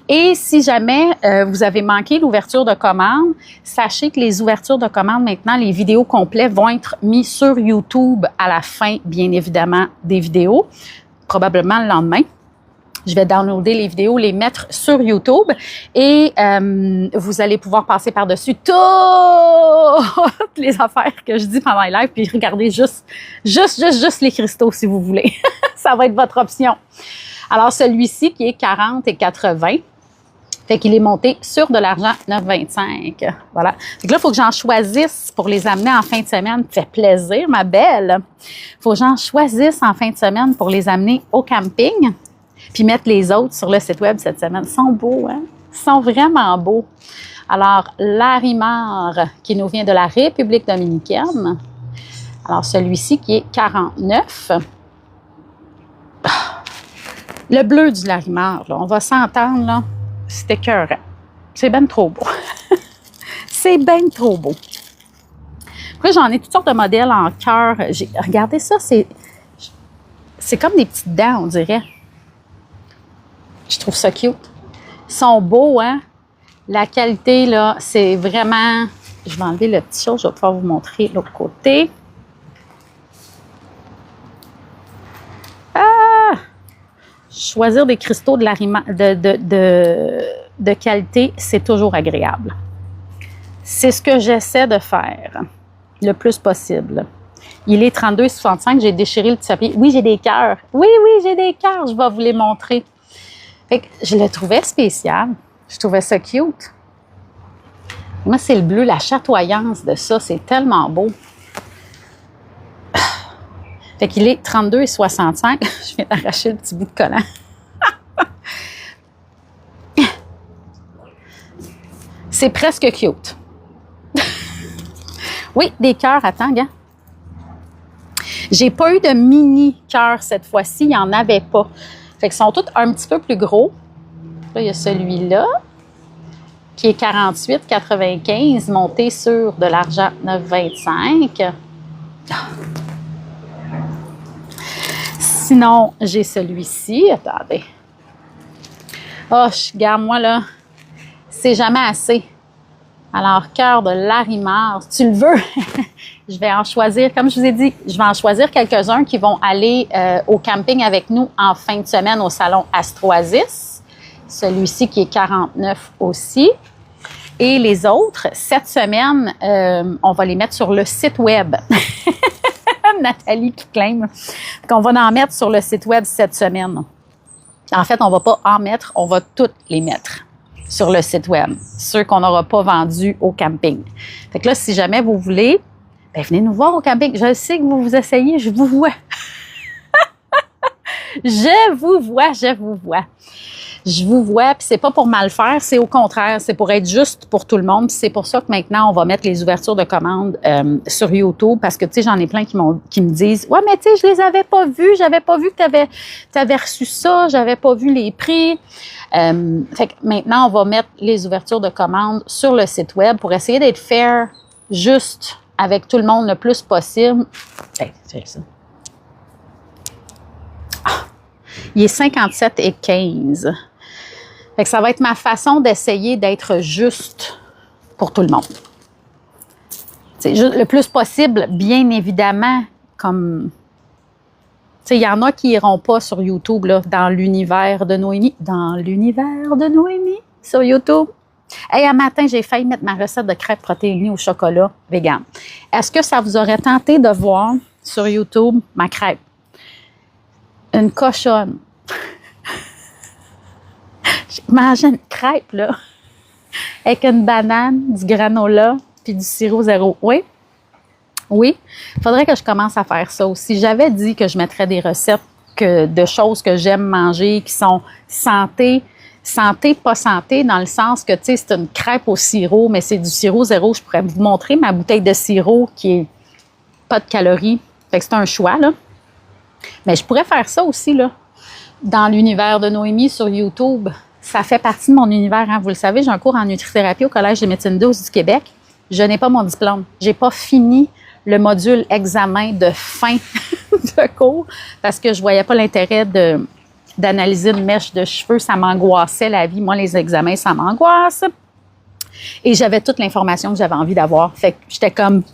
Et si jamais vous avez manqué l'ouverture de commande, sachez que les ouvertures de commande maintenant, les vidéos complètes vont être mises sur YouTube à la fin, bien évidemment, des vidéos, probablement le lendemain. Je vais downloader les vidéos, les mettre sur YouTube et vous allez pouvoir passer par-dessus toutes les affaires que je dis pendant les lives puis regarder juste les cristaux si vous voulez. Ça va être votre option. Alors, celui-ci qui est 40 et 80, fait qu'il est monté sur de l'argent 9,25. Voilà. Fait que là, il faut que j'en choisisse pour les amener en fin de semaine. Ça fait plaisir, ma belle. Il faut que j'en choisisse en fin de semaine pour les amener au camping. Puis mettre les autres sur le site web cette semaine. Ils sont beaux, hein? Ils sont vraiment beaux. Alors, Larimar, qui nous vient de la République dominicaine. Alors, celui-ci qui est 49. Le bleu du Larimar, là, on va s'entendre, là, c'est écœurant. C'est ben trop beau. C'est ben trop beau. Après, j'en ai toutes sortes de modèles en cœur. Regardez ça, c'est comme des petites dents, on dirait. Je trouve ça cute. Ils sont beaux, hein? La qualité, là, c'est vraiment... Je vais enlever le petit chose, je vais pouvoir vous montrer l'autre côté. Ah! Choisir des cristaux de qualité, c'est toujours agréable. C'est ce que j'essaie de faire le plus possible. Il est 32,65, j'ai déchiré le tapis. Oui, j'ai des cœurs. Oui, j'ai des cœurs, je vais vous les montrer. Fait que je le trouvais spécial. Je trouvais ça cute. Moi, c'est le bleu, la chatoyance de ça, c'est tellement beau. Fait qu'il est 32,65. Je viens d'arracher le petit bout de collant. C'est presque cute. Oui, des cœurs, attends, gars. J'ai pas eu de mini cœur cette fois-ci, il n'y en avait pas. Fait qu'ils sont tous un petit peu plus gros. Là, il y a celui-là, qui est 48,95, monté sur de l'argent 9,25. Sinon, j'ai celui-ci. Attendez. Oh, regarde-moi là. C'est jamais assez. Alors, cœur de Larimar, tu le veux? Je vais en choisir, comme je vous ai dit, je vais en choisir quelques-uns qui vont aller au camping avec nous en fin de semaine au salon Astroasis. Celui-ci qui est 49 aussi. Et les autres, cette semaine, on va les mettre sur le site web. Nathalie qui clame qu'on va en mettre sur le site web cette semaine. En fait, on va pas en mettre, on va toutes les mettre sur le site web, ceux qu'on n'aura pas vendus au camping. Fait que là, si jamais vous voulez, ben venez nous voir au camping. Je sais que vous vous essayez, je vous vois. Je vous vois. Je vous vois, puis c'est pas pour mal faire, c'est au contraire, c'est pour être juste pour tout le monde. Puis c'est pour ça que maintenant, on va mettre les ouvertures de commandes sur YouTube, parce que, tu sais, j'en ai plein qui me disent « Ouais, mais tu sais, je les avais pas vus, j'avais pas vu que t'avais reçu ça, j'avais pas vu les prix. » Fait que maintenant, on va mettre les ouvertures de commandes sur le site web pour essayer d'être fair, juste avec tout le monde le plus possible. Hey, c'est ça. Il est 57,15. Fait que ça va être ma façon d'essayer d'être juste pour tout le monde. C'est le plus possible, bien évidemment, comme... Tu sais, il y en a qui n'iront pas sur YouTube, là, dans l'univers de Noémie. Dans l'univers de Noémie, sur YouTube. Hey, un matin, j'ai failli mettre ma recette de crêpes protéinées au chocolat vegan. Est-ce que ça vous aurait tenté de voir sur YouTube ma crêpe? Une cochonne. J'ai une crêpe, là, avec une banane, du granola, puis du sirop zéro. Oui? Oui. Il faudrait que je commence à faire ça aussi. J'avais dit que je mettrais des recettes de choses que j'aime manger, qui sont santé, pas santé, dans le sens que, tu sais, c'est une crêpe au sirop, mais c'est du sirop zéro. Je pourrais vous montrer ma bouteille de sirop qui est pas de calories. Fait que c'est un choix, là. Mais je pourrais faire ça aussi, là, dans l'univers de Noémie sur YouTube. Ça fait partie de mon univers, hein. Vous le savez, j'ai un cours en nutrithérapie au Collège de médecine douce du Québec. Je n'ai pas mon diplôme. J'ai pas fini le module examen de fin de cours parce que je voyais pas l'intérêt d'analyser une mèche de cheveux. Ça m'angoissait la vie. Moi, les examens, ça m'angoisse. Et j'avais toute l'information que j'avais envie d'avoir. Fait que j'étais comme...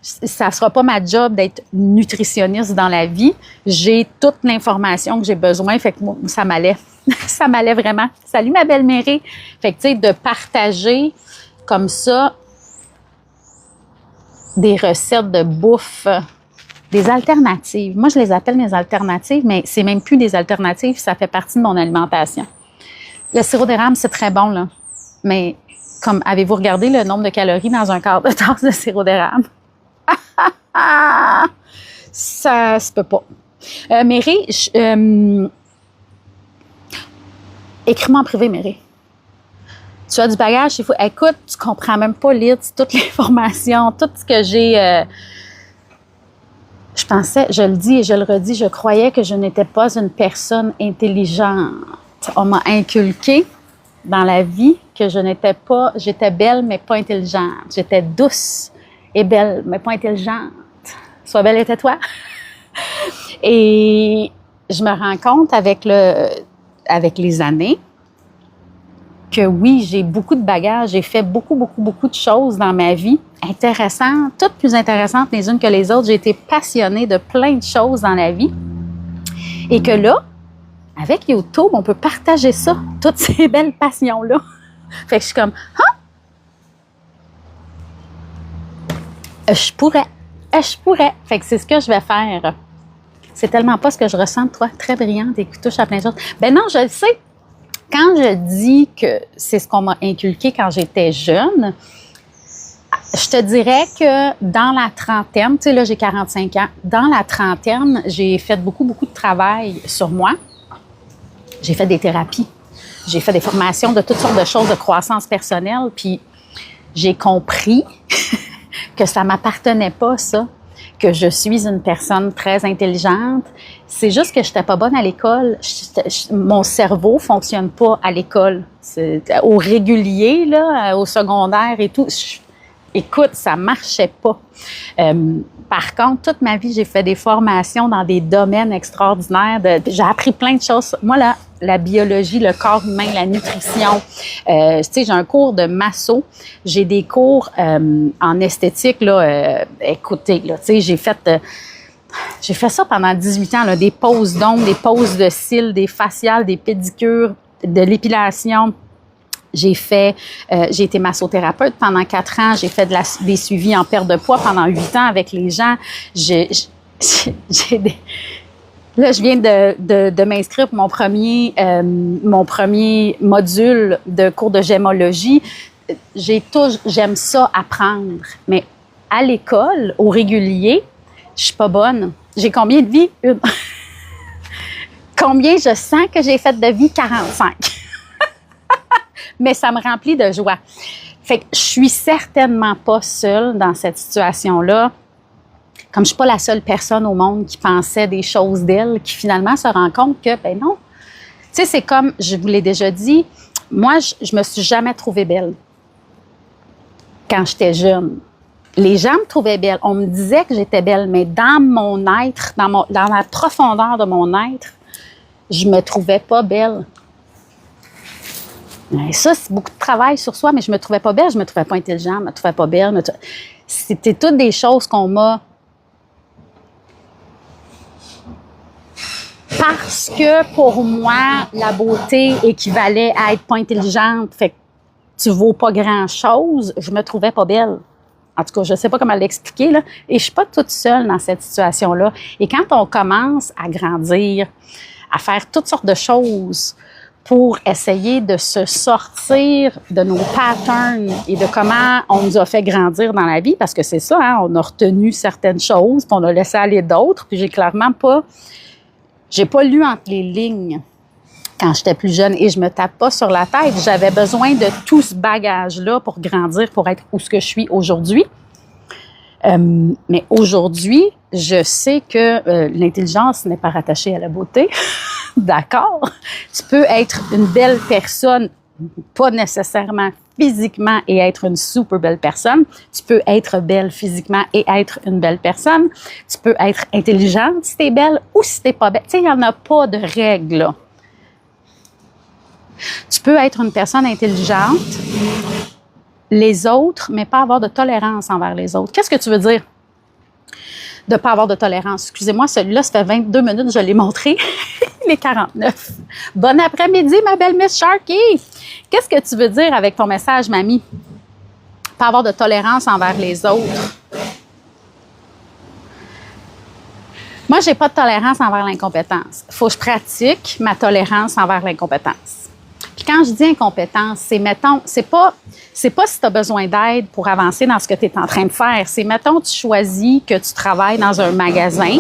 Ça ne sera pas ma job d'être nutritionniste dans la vie. J'ai toute l'information que j'ai besoin. Fait que moi, ça m'allait. Ça m'allait vraiment. Salut, ma belle Mérée. Fait que, tu sais, de partager comme ça des recettes de bouffe, des alternatives. Moi, je les appelle mes alternatives, mais c'est même plus des alternatives. Ça fait partie de mon alimentation. Le sirop d'érable, c'est très bon, là. Mais, comme, avez-vous regardé le nombre de calories dans un quart de tasse de sirop d'érable? Ça se peut pas. Mérée, écris-moi en privé, Mérée. Tu as du bagage, il faut. Écoute, tu comprends même pas lire toute l'information, tout ce que j'ai. Je pensais, je le dis et je le redis, je croyais que je n'étais pas une personne intelligente. On m'a inculqué dans la vie que je n'étais pas, j'étais belle mais pas intelligente. J'étais douce et belle mais pas intelligente. Sois belle et tais-toi. Et je me rends compte avec les années que oui, j'ai beaucoup de bagages, j'ai fait beaucoup de choses dans ma vie intéressantes, toutes plus intéressantes les unes que les autres. J'ai été passionnée de plein de choses dans la vie. Et que là, avec YouTube, on peut partager ça, toutes ces belles passions-là. Fait que je suis comme, je pourrais. Fait que c'est ce que je vais faire. C'est tellement pas ce que je ressens de toi, très brillante et qui touche à plein de choses. Ben non, je le sais. Quand je dis que c'est ce qu'on m'a inculqué quand j'étais jeune, je te dirais que dans la trentaine, tu sais, là, j'ai 45 ans, dans la trentaine, j'ai fait beaucoup de travail sur moi. J'ai fait des thérapies, j'ai fait des formations de toutes sortes de choses de croissance personnelle, puis j'ai compris que ça m'appartenait pas, ça, que je suis une personne très intelligente. C'est juste que je n'étais pas bonne à l'école. Mon cerveau fonctionne pas à l'école. Au régulier, là, au secondaire et tout, écoute, ça marchait pas. Par contre, toute ma vie, j'ai fait des formations dans des domaines extraordinaires. J'ai appris plein de choses. Moi, la biologie, le corps humain, la nutrition. Tu sais, j'ai un cours de masso. J'ai des cours en esthétique. Là, écoutez, là, tu sais, j'ai fait ça pendant 18 ans. Là, des poses d'ongles, des poses de cils, des faciales, des pédicures, de l'épilation. J'ai été massothérapeute pendant 4 ans. J'ai fait des suivis en perte de poids pendant 8 ans avec les gens. Là, je viens de m'inscrire pour mon premier module de cours de gémologie. J'aime ça apprendre. Mais à l'école, au régulier, je suis pas bonne. J'ai combien de vies? Une. Combien je sens que j'ai fait de vie? 45. Mais ça me remplit de joie. Fait que je suis certainement pas seule dans cette situation-là. Comme je suis pas la seule personne au monde qui pensait des choses d'elle, qui finalement se rend compte que, ben non. Tu sais, c'est comme, je vous l'ai déjà dit, moi, je me suis jamais trouvée belle quand j'étais jeune. Les gens me trouvaient belle. On me disait que j'étais belle, mais dans mon être, dans la profondeur de mon être, je me trouvais pas belle. Et ça, c'est beaucoup de travail sur soi, mais je me trouvais pas belle, je me trouvais pas intelligente, je me trouvais pas belle. C'était toutes des choses qu'on m'a... Parce que pour moi, la beauté équivalait à être pas intelligente, fait que tu vaux pas grand-chose, je me trouvais pas belle. En tout cas, je sais pas comment l'expliquer, là. Et je suis pas toute seule dans cette situation-là. Et quand on commence à grandir, à faire toutes sortes de choses pour essayer de se sortir de nos patterns et de comment on nous a fait grandir dans la vie, parce que c'est ça, hein, on a retenu certaines choses, puis on a laissé aller d'autres, puis j'ai pas lu entre les lignes quand j'étais plus jeune et je me tape pas sur la tête. J'avais besoin de tout ce bagage-là pour grandir, pour être où ce que je suis aujourd'hui. Mais aujourd'hui, je sais que l'intelligence n'est pas rattachée à la beauté. D'accord? Tu peux être une belle personne, pas nécessairement physiquement et être une super belle personne. Tu peux être belle physiquement et être une belle personne. Tu peux être intelligente si t'es belle ou si t'es pas belle. Tu sais, il n'y en a pas de règle, là. Tu peux être une personne intelligente, les autres, mais pas avoir de tolérance envers les autres. Qu'est-ce que tu veux dire de ne pas avoir de tolérance? Excusez-moi, celui-là, ça fait 22 minutes, je l'ai montré. Il est 49. Bon après-midi, ma belle Miss Sharky! Qu'est-ce que tu veux dire avec ton message, mamie? Pas avoir de tolérance envers les autres. Moi, j'ai pas de tolérance envers l'incompétence. Il faut que je pratique ma tolérance envers l'incompétence. Puis quand je dis incompétence, c'est, mettons, c'est pas si tu as besoin d'aide pour avancer dans ce que tu es en train de faire. C'est, mettons, tu choisis que tu travailles dans un magasin,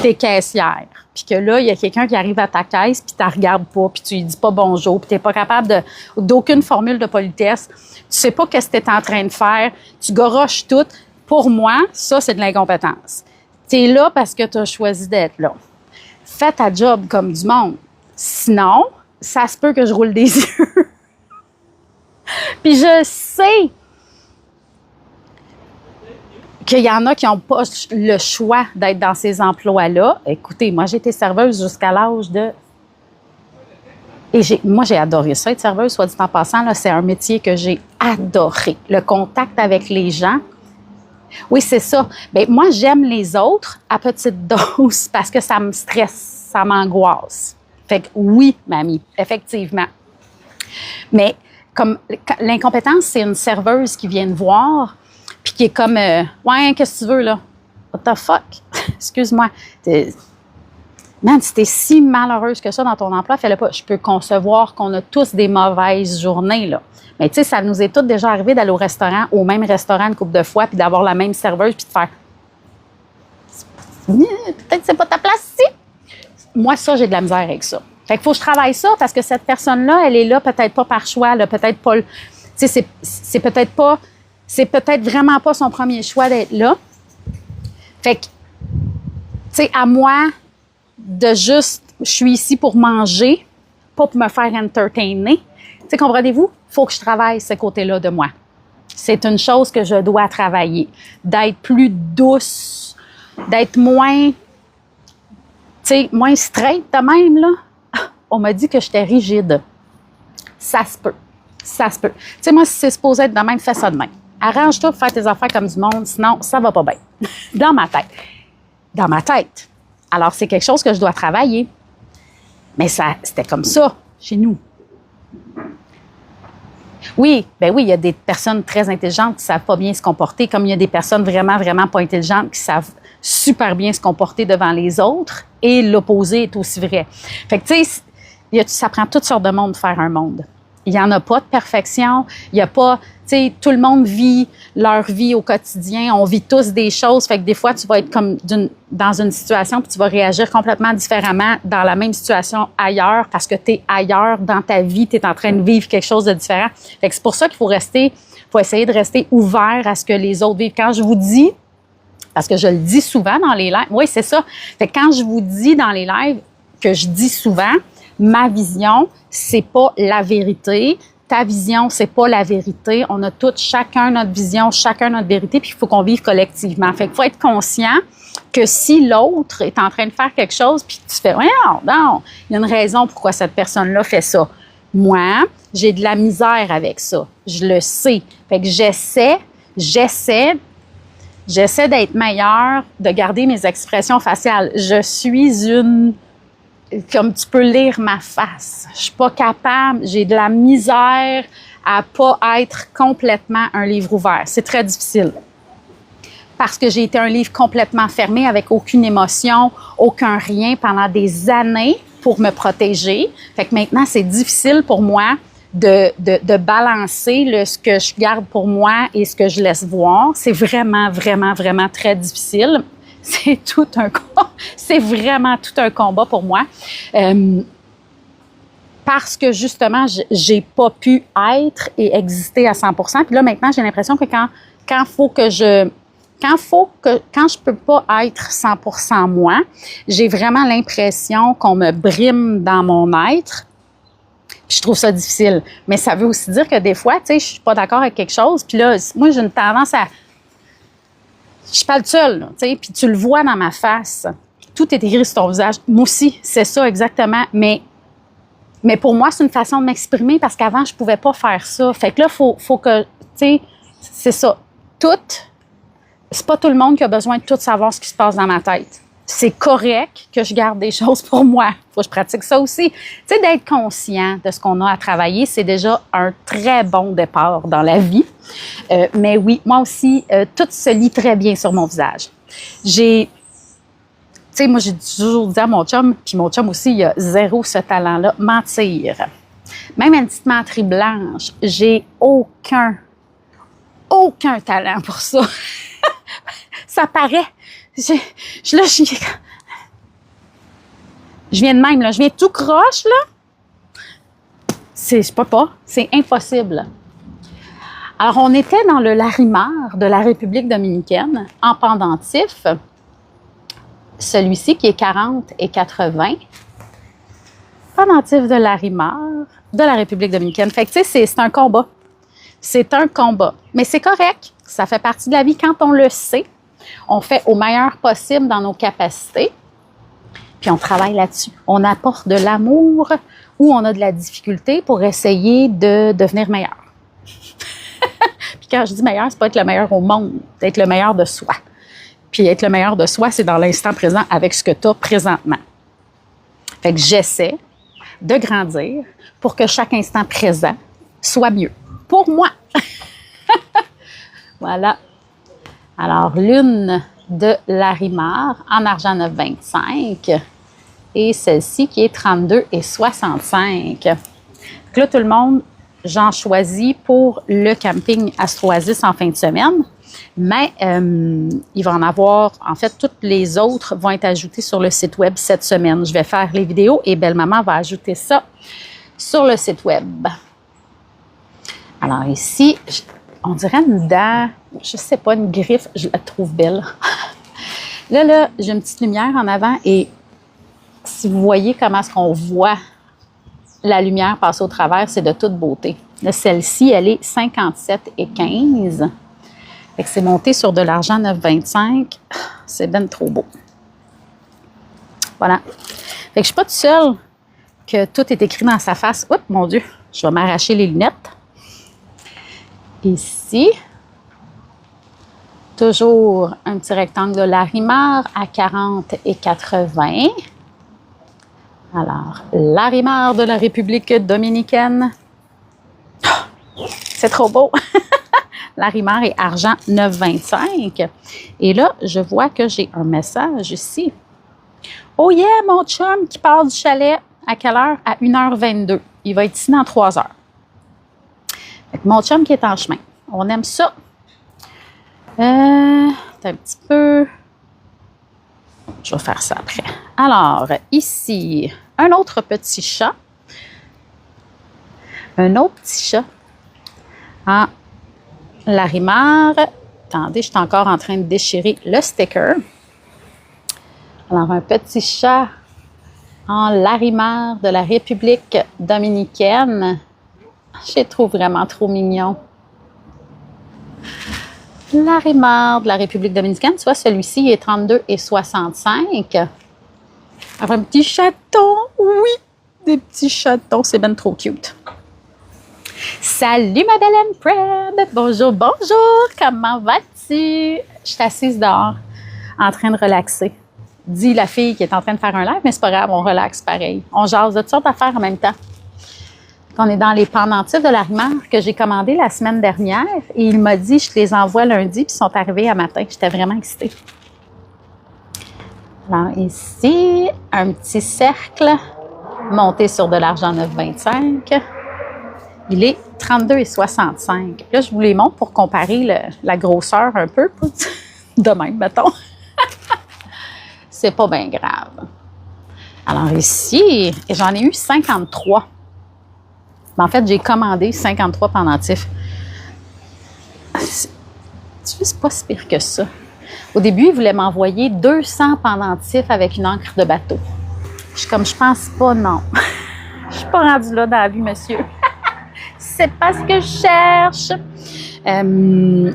puis t'es caissière, puis que là, il y a quelqu'un qui arrive à ta caisse, puis tu la regardes pas, puis tu lui dis pas bonjour, puis t'es pas capable d'aucune formule de politesse, tu sais pas qu'est-ce que t'es en train de faire, tu goroches tout. Pour moi, ça, c'est de l'incompétence. T'es là parce que tu as choisi d'être là. Fais ta job comme du monde. Sinon, ça se peut que je roule des yeux. Puis je sais qu'il y en a qui n'ont pas le choix d'être dans ces emplois-là. Écoutez, moi, j'ai été serveuse jusqu'à l'âge de... Et moi, j'ai adoré ça, être serveuse, soit dit en passant. Là, c'est un métier que j'ai adoré. Le contact avec les gens. Oui, c'est ça. Bien, moi, j'aime les autres à petite dose parce que ça me stresse, ça m'angoisse. Fait que oui, mamie, effectivement. Mais comme l'incompétence, c'est une serveuse qui vient te voir puis qui est comme ouais, qu'est-ce que tu veux là? What the fuck? Excuse-moi. Man, si t'es si malheureuse que ça dans ton emploi, fais-le pas. Je peux concevoir qu'on a tous des mauvaises journées, là. Mais tu sais, ça nous est toutes déjà arrivé d'aller au même restaurant une couple de fois, puis d'avoir la même serveuse, puis de faire peut-être que c'est pas ta place ici. Moi, ça, j'ai de la misère avec ça. Fait qu'il faut que je travaille ça parce que cette personne-là, elle est là peut-être pas par choix, là, peut-être pas. Tu sais, c'est peut-être vraiment pas son premier choix d'être là. Fait que, tu sais, à moi de juste, je suis ici pour manger, pas pour me faire entertainer. Tu sais, comprenez-vous? Il faut que je travaille ce côté-là de moi. C'est une chose que je dois travailler. D'être plus douce, d'être moins, tu sais, moins straight de même, là. On m'a dit que j'étais rigide. Ça se peut. Ça se peut. Tu sais, moi, si c'est supposé être de même, fais ça de même. Arrange-toi pour faire tes affaires comme du monde, sinon, ça va pas bien. Dans ma tête. Dans ma tête. Alors, c'est quelque chose que je dois travailler. Mais ça, c'était comme ça, chez nous. Oui, ben oui, il y a des personnes très intelligentes qui savent pas bien se comporter, comme il y a des personnes vraiment, vraiment pas intelligentes qui savent super bien se comporter devant les autres, et l'opposé est aussi vrai. Fait que, tu sais, ça prend toutes sortes de monde de faire un monde. Il n'y en a pas de perfection. Il n'y a pas, tu sais, tout le monde vit leur vie au quotidien. On vit tous des choses. Fait que des fois, tu vas être comme dans une situation puis tu vas réagir complètement différemment dans la même situation ailleurs parce que tu es ailleurs dans ta vie. Tu es en train de vivre quelque chose de différent. Fait que c'est pour ça qu'il faut essayer de rester ouvert à ce que les autres vivent. Quand je vous dis, parce que je le dis souvent dans les lives, oui, c'est ça. Fait que quand je vous dis dans les lives que je dis souvent, ma vision, c'est pas la vérité. Ta vision, c'est pas la vérité. On a toutes, chacun notre vision, chacun notre vérité, puis il faut qu'on vive collectivement. Fait qu'il faut être conscient que si l'autre est en train de faire quelque chose, puis tu fais, non, il y a une raison pourquoi cette personne-là fait ça. Moi, j'ai de la misère avec ça. Je le sais. Fait que j'essaie d'être meilleure, de garder mes expressions faciales. Je suis comme tu peux lire ma face. Je suis pas capable, j'ai de la misère à pas être complètement un livre ouvert. C'est très difficile. Parce que j'ai été un livre complètement fermé avec aucune émotion, aucun rien pendant des années pour me protéger. Fait que maintenant, c'est difficile pour moi de balancer ce que je garde pour moi et ce que je laisse voir. C'est vraiment, vraiment, vraiment très difficile. C'est tout un combat. C'est vraiment tout un combat pour moi. Parce que justement, j'ai pas pu être et exister à 100%. Puis là, maintenant, j'ai l'impression que quand je peux pas être 100% moi, j'ai vraiment l'impression qu'on me brime dans mon être. Puis je trouve ça difficile. Mais ça veut aussi dire que des fois, tu sais, je suis pas d'accord avec quelque chose. Puis là, moi, j'ai une tendance à... Je suis pas le seul, tu sais, puis tu le vois dans ma face. Tout est écrit sur ton visage. Moi aussi, c'est ça exactement. Mais pour moi, c'est une façon de m'exprimer parce qu'avant, je pouvais pas faire ça. Fait que là, faut que, tu sais, c'est ça. C'est pas tout le monde qui a besoin de tout savoir ce qui se passe dans ma tête. C'est correct que je garde des choses pour moi. Faut que je pratique ça aussi. Tu sais, d'être conscient de ce qu'on a à travailler, c'est déjà un très bon départ dans la vie. Mais oui, moi aussi, tout se lit très bien sur mon visage. Tu sais, moi, j'ai toujours dit à mon chum, puis mon chum aussi, il a zéro ce talent-là, mentir. Même une petite menterie blanche, j'ai aucun talent pour ça. Ça paraît. Je viens de même, là. Je viens tout croche, là. Je peux pas. C'est impossible. Alors, on était dans le Larimar de la République dominicaine, en pendentif. Celui-ci qui est 40 et 80. Pendentif de Larimar de la République dominicaine. Fait que, tu sais, c'est un combat. C'est un combat. Mais c'est correct. Ça fait partie de la vie quand on le sait. On fait au meilleur possible dans nos capacités. Puis on travaille là-dessus. On apporte de l'amour ou on a de la difficulté pour essayer de devenir meilleur. Puis quand je dis meilleur, c'est pas être le meilleur au monde, c'est être le meilleur de soi. Puis être le meilleur de soi, c'est dans l'instant présent avec ce que tu as présentement. Fait que j'essaie de grandir pour que chaque instant présent soit mieux. Pour moi. Voilà. Alors, lune de Larimar en argent 9,25 et celle-ci qui est 32 et 65. Donc là, tout le monde, j'en choisis pour le camping Astroasis en fin de semaine. Mais il va en avoir, en fait, toutes les autres vont être ajoutées sur le site web cette semaine. Je vais faire les vidéos et Belle-Maman va ajouter ça sur le site web. Alors ici, on dirait une dent, je sais pas, une griffe, je la trouve belle. Là, j'ai une petite lumière en avant et si vous voyez comment est-ce qu'on voit la lumière passer au travers, c'est de toute beauté. Là, celle-ci, elle est 57 et 15. Fait que c'est monté sur de l'argent 9,25. C'est ben trop beau. Voilà. Fait que je suis pas toute seule que tout est écrit dans sa face. Oups, mon Dieu, je vais m'arracher les lunettes. Ici, toujours un petit rectangle de Larimar à 40 et 80. Alors, Larimar de la République dominicaine. C'est trop beau! Larimar est argent 9,25. Et là, je vois que j'ai un message ici. Oh yeah, mon chum qui part du chalet. À quelle heure? À 1h22. Il va être ici dans 3 heures. Fait que mon chum qui est en chemin. On aime ça. Un petit peu. Je vais faire ça après. Alors, ici, un autre petit chat. Un autre petit chat en Larimar. Attendez, je suis encore en train de déchirer le sticker. Alors, un petit chat en Larimar de la République dominicaine. Je les trouve vraiment trop mignons. Larimar de la République dominicaine, tu vois, celui-ci est 32 et 65. Alors, un petit chaton, oui, des petits chatons, c'est ben trop cute. Salut ma belle Anne-Fred! Bonjour, bonjour! Comment vas-tu? Je suis assise dehors, en train de relaxer. Dit la fille qui est en train de faire un live, mais c'est pas grave, on relaxe pareil. On jase de toutes sortes d'affaires en même temps. On est dans les pendentifs de Larimar que j'ai commandés la semaine dernière et il m'a dit je te les envoie lundi puis ils sont arrivés à matin. J'étais vraiment excitée. Alors ici, un petit cercle monté sur de l'argent 9,25. Il est 32 et 65. Là, je vous les montre pour comparer la grosseur un peu. De même, mettons. C'est pas bien grave. Alors ici, j'en ai eu 53. En fait, j'ai commandé 53 pendentifs. Tu vois, c'est pas si pire que ça. Au début, ils voulaient m'envoyer 200 pendentifs avec une encre de bateau. Je suis comme, je pense pas, non. Je suis pas rendue là dans la vie, monsieur. C'est pas ce que je cherche.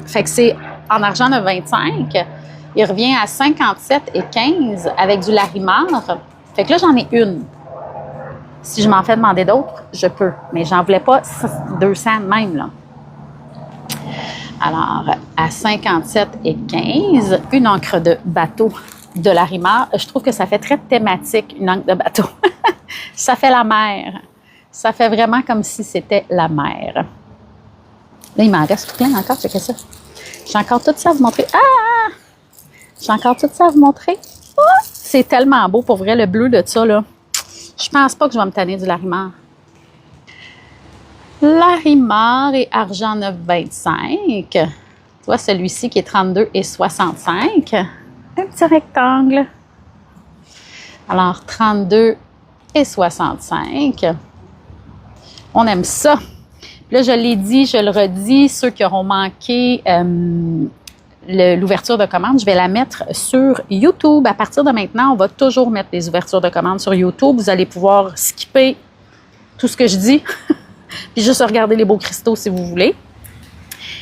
Fait que c'est en argent 9,25. Il revient à 57 et 15 avec du Larimar. Fait que là, j'en ai une. Si je m'en fais demander d'autres, je peux. Mais j'en voulais pas 200 même, là. Alors, à 57 et 15, une encre de bateau de Larimar. Je trouve que ça fait très thématique, une encre de bateau. Ça fait la mer. Ça fait vraiment comme si c'était la mer. Là, il m'en reste plein encore, c'est que ça. J'ai encore tout ça à vous montrer. Ah! J'ai encore tout ça à vous montrer. Oh! C'est tellement beau, pour vrai, le bleu de ça, là. Je pense pas que je vais me tanner du Larimar. Larimar et argent 9,25. Tu vois, celui-ci qui est 32 et 65. Un petit rectangle. Alors, 32 et 65. On aime ça. Là, je l'ai dit, je le redis, ceux qui auront manqué l'ouverture de commande, je vais la mettre sur YouTube. À partir de maintenant, on va toujours mettre les ouvertures de commande sur YouTube. Vous allez pouvoir skipper tout ce que je dis, puis juste regarder les beaux cristaux si vous voulez.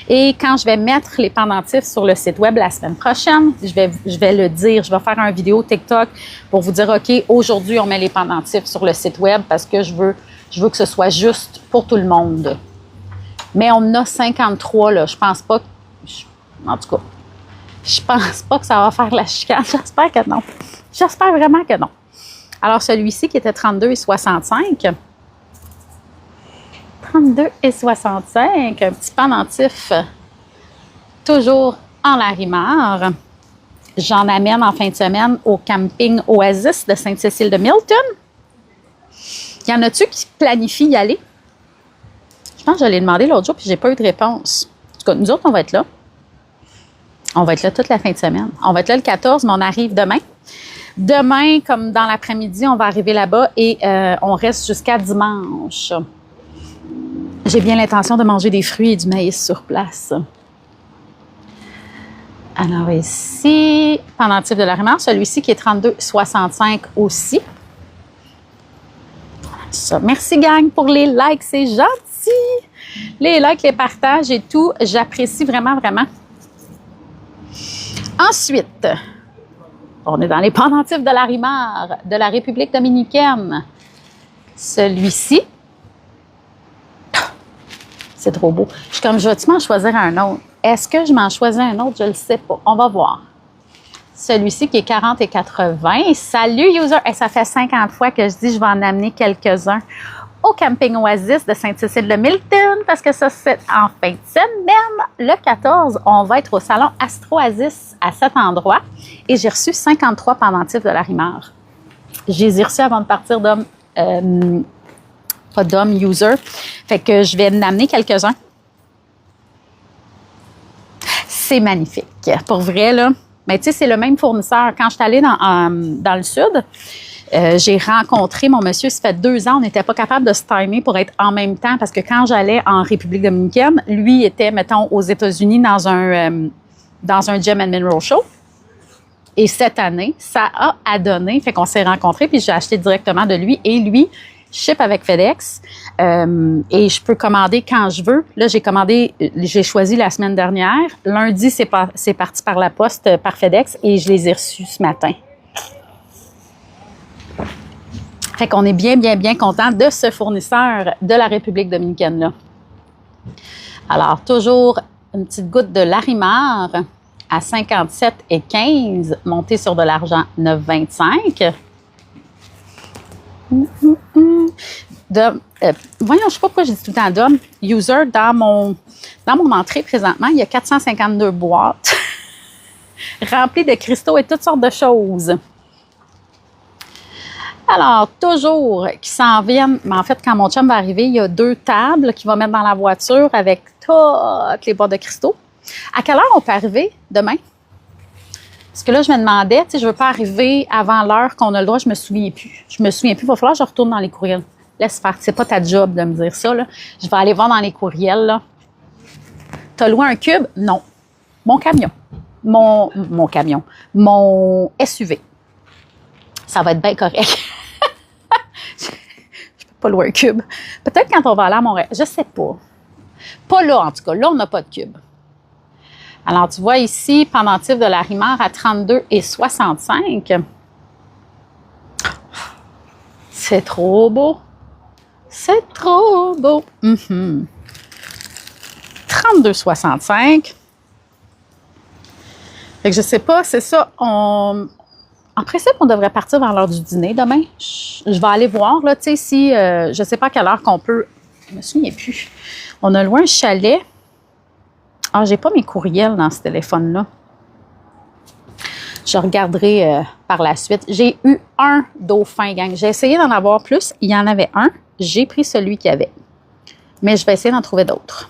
Et quand je vais mettre les pendentifs sur le site web la semaine prochaine, je vais le dire, je vais faire une vidéo TikTok pour vous dire, OK, aujourd'hui, on met les pendentifs sur le site web parce que je veux que ce soit juste pour tout le monde. Mais on en a 53, là. Je pense pas en tout cas, je pense pas que ça va faire la chicane. J'espère que non. J'espère vraiment que non. Alors, celui-ci qui était 32 et 65. 32 et 65. Un petit pendentif toujours en Larimar. J'en amène en fin de semaine au camping Oasis de Sainte-Cécile de Milton. Y en a-tu qui planifient y aller? Je pense que je l'ai demandé l'autre jour puis j'ai pas eu de réponse. En tout cas, nous autres, on va être là. On va être là toute la fin de semaine. On va être là le 14, mais on arrive demain. Demain, comme dans l'après-midi, on va arriver là-bas et on reste jusqu'à dimanche. J'ai bien l'intention de manger des fruits et du maïs sur place. Alors ici, pendentif de Larimar, celui-ci qui est 32,65 aussi. Ça. Merci gang pour les likes, c'est gentil. Les likes, les partages et tout, j'apprécie vraiment, vraiment. Ensuite, on est dans les pendentifs de Larimar, de la République dominicaine. Celui-ci, c'est trop beau. Je suis comme, je vais-tu m'en choisir un autre? Est-ce que je m'en choisis un autre? Je ne le sais pas. On va voir. Celui-ci qui est 40 et 80. Salut, user! Et ça fait 50 fois que je dis je vais en amener quelques-uns au camping Oasis de Sainte-Cécile de Milton parce que ça, c'est en fin de semaine. Le 14, on va être au salon Astro-Oasis à cet endroit et j'ai reçu 53 pendentifs de Larimar. Je les ai reçus avant de partir d'homme, pas d'homme, user. Fait que je vais en amener quelques-uns. C'est magnifique. Pour vrai, là. Mais tu sais, c'est le même fournisseur. Quand je suis allée dans le sud, j'ai rencontré mon monsieur, ça fait 2 ans, on n'était pas capable de se timer pour être en même temps parce que quand j'allais en République dominicaine, lui était, mettons, aux États-Unis dans un Gem and Mineral Show. Et cette année, ça a donné, fait qu'on s'est rencontrés puis j'ai acheté directement de lui et lui, ship avec FedEx et je peux commander quand je veux. Là, j'ai choisi la semaine dernière. Lundi, c'est parti par la poste, par FedEx et je les ai reçus ce matin. Fait qu'on est bien, bien, bien content de ce fournisseur de la République dominicaine-là. Alors, toujours une petite goutte de Larimar à 57,15, montée sur de l'argent 9,25. Voyons, je ne sais pas pourquoi j'ai dit tout le temps d'homme. User, dans mon entrée présentement, il y a 452 boîtes remplies de cristaux et toutes sortes de choses. Alors, toujours qui s'en viennent, mais en fait, quand mon chum va arriver, il y a 2 tables qu'il va mettre dans la voiture avec toutes les boîtes de cristaux. À quelle heure on peut arriver demain? Parce que là, je me demandais, tu sais, je ne veux pas arriver avant l'heure qu'on a le droit, je me souviens plus. Il va falloir que je retourne dans les courriels. Laisse faire, c'est pas ta job de me dire ça, là. Je vais aller voir dans les courriels, là. T'as loué un cube? Non. Mon camion. Mon SUV. Ça va être bien correct. Je peux pas louer un cube. Peut-être quand on va aller à Montréal. Je sais pas. Pas là, en tout cas. Là, on n'a pas de cube. Alors, tu vois ici, pendentif de Larimar à 32,65. C'est trop beau. C'est trop beau. 32,65. Fait que je sais pas, c'est ça. En principe, on devrait partir vers l'heure du dîner demain. Je vais aller voir, là, tu sais, si, je sais pas à quelle heure qu'on peut. Je me souviens plus. On a loué un chalet. Ah, j'ai pas mes courriels dans ce téléphone-là. Je regarderai par la suite. J'ai eu un dauphin, gang. J'ai essayé d'en avoir plus. Il y en avait un. J'ai pris celui qu'il y avait. Mais je vais essayer d'en trouver d'autres.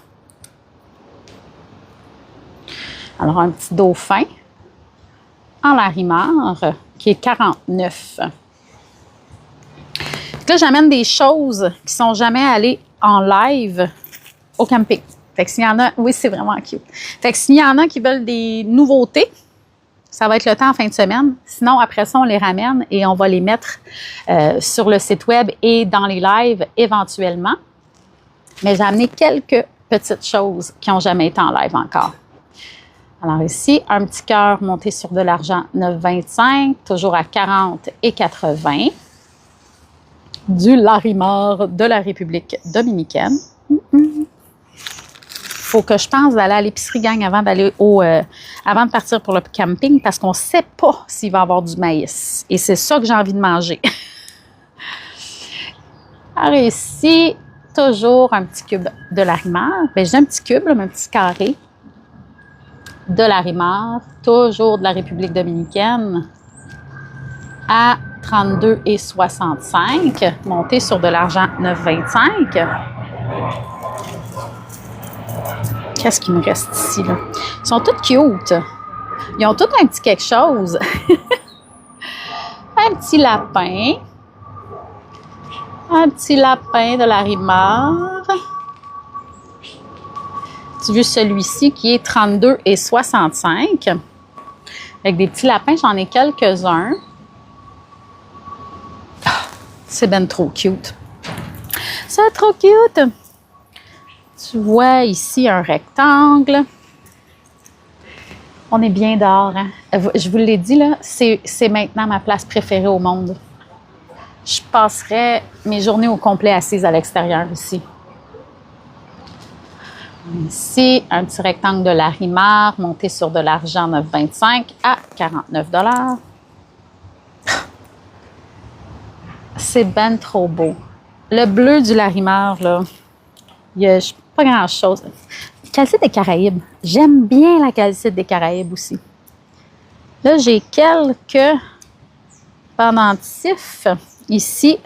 Alors, un petit dauphin en Larimar qui est 49. que là, j'amène des choses qui sont jamais allées en live au camping. Fait que s'il y en a, oui, c'est vraiment cute. Fait que s'il y en a qui veulent des nouveautés, ça va être le temps en fin de semaine. Sinon, après ça, on les ramène et on va les mettre sur le site web et dans les lives éventuellement. Mais j'ai amené quelques petites choses qui n'ont jamais été en live encore. Alors ici, un petit cœur monté sur de l'argent 9,25, toujours à 40 et 80. Du Larimar de la République dominicaine. Faut que je pense d'aller à l'épicerie, gang, avant de partir pour le camping, parce qu'on ne sait pas s'il va y avoir du maïs. Et c'est ça que j'ai envie de manger. Alors ici, toujours un petit cube de Larimar. Bien, j'ai un petit cube, là, un petit carré de Larimar, toujours de la République dominicaine, à 32,65, monté sur de l'argent 9,25. Qu'est-ce qui me reste ici, là? Ils sont tous cute. Ils ont tous un petit quelque chose. Un petit lapin. Un petit lapin de Larimar. Tu veux celui-ci qui est 32,65. Avec des petits lapins, j'en ai quelques-uns. C'est ben trop cute. C'est trop cute. Tu vois ici un rectangle. On est bien dehors, hein? Je vous l'ai dit, là, c'est maintenant ma place préférée au monde. Je passerais mes journées au complet assise à l'extérieur ici. Ici, un petit rectangle de Larimar monté sur de l'argent 9,25 à 49 $. C'est ben trop beau. Le bleu du Larimar, là, il y a pas grand-chose. Calcite des Caraïbes. J'aime bien la calcite des Caraïbes aussi. Là, j'ai quelques pendentifs ici.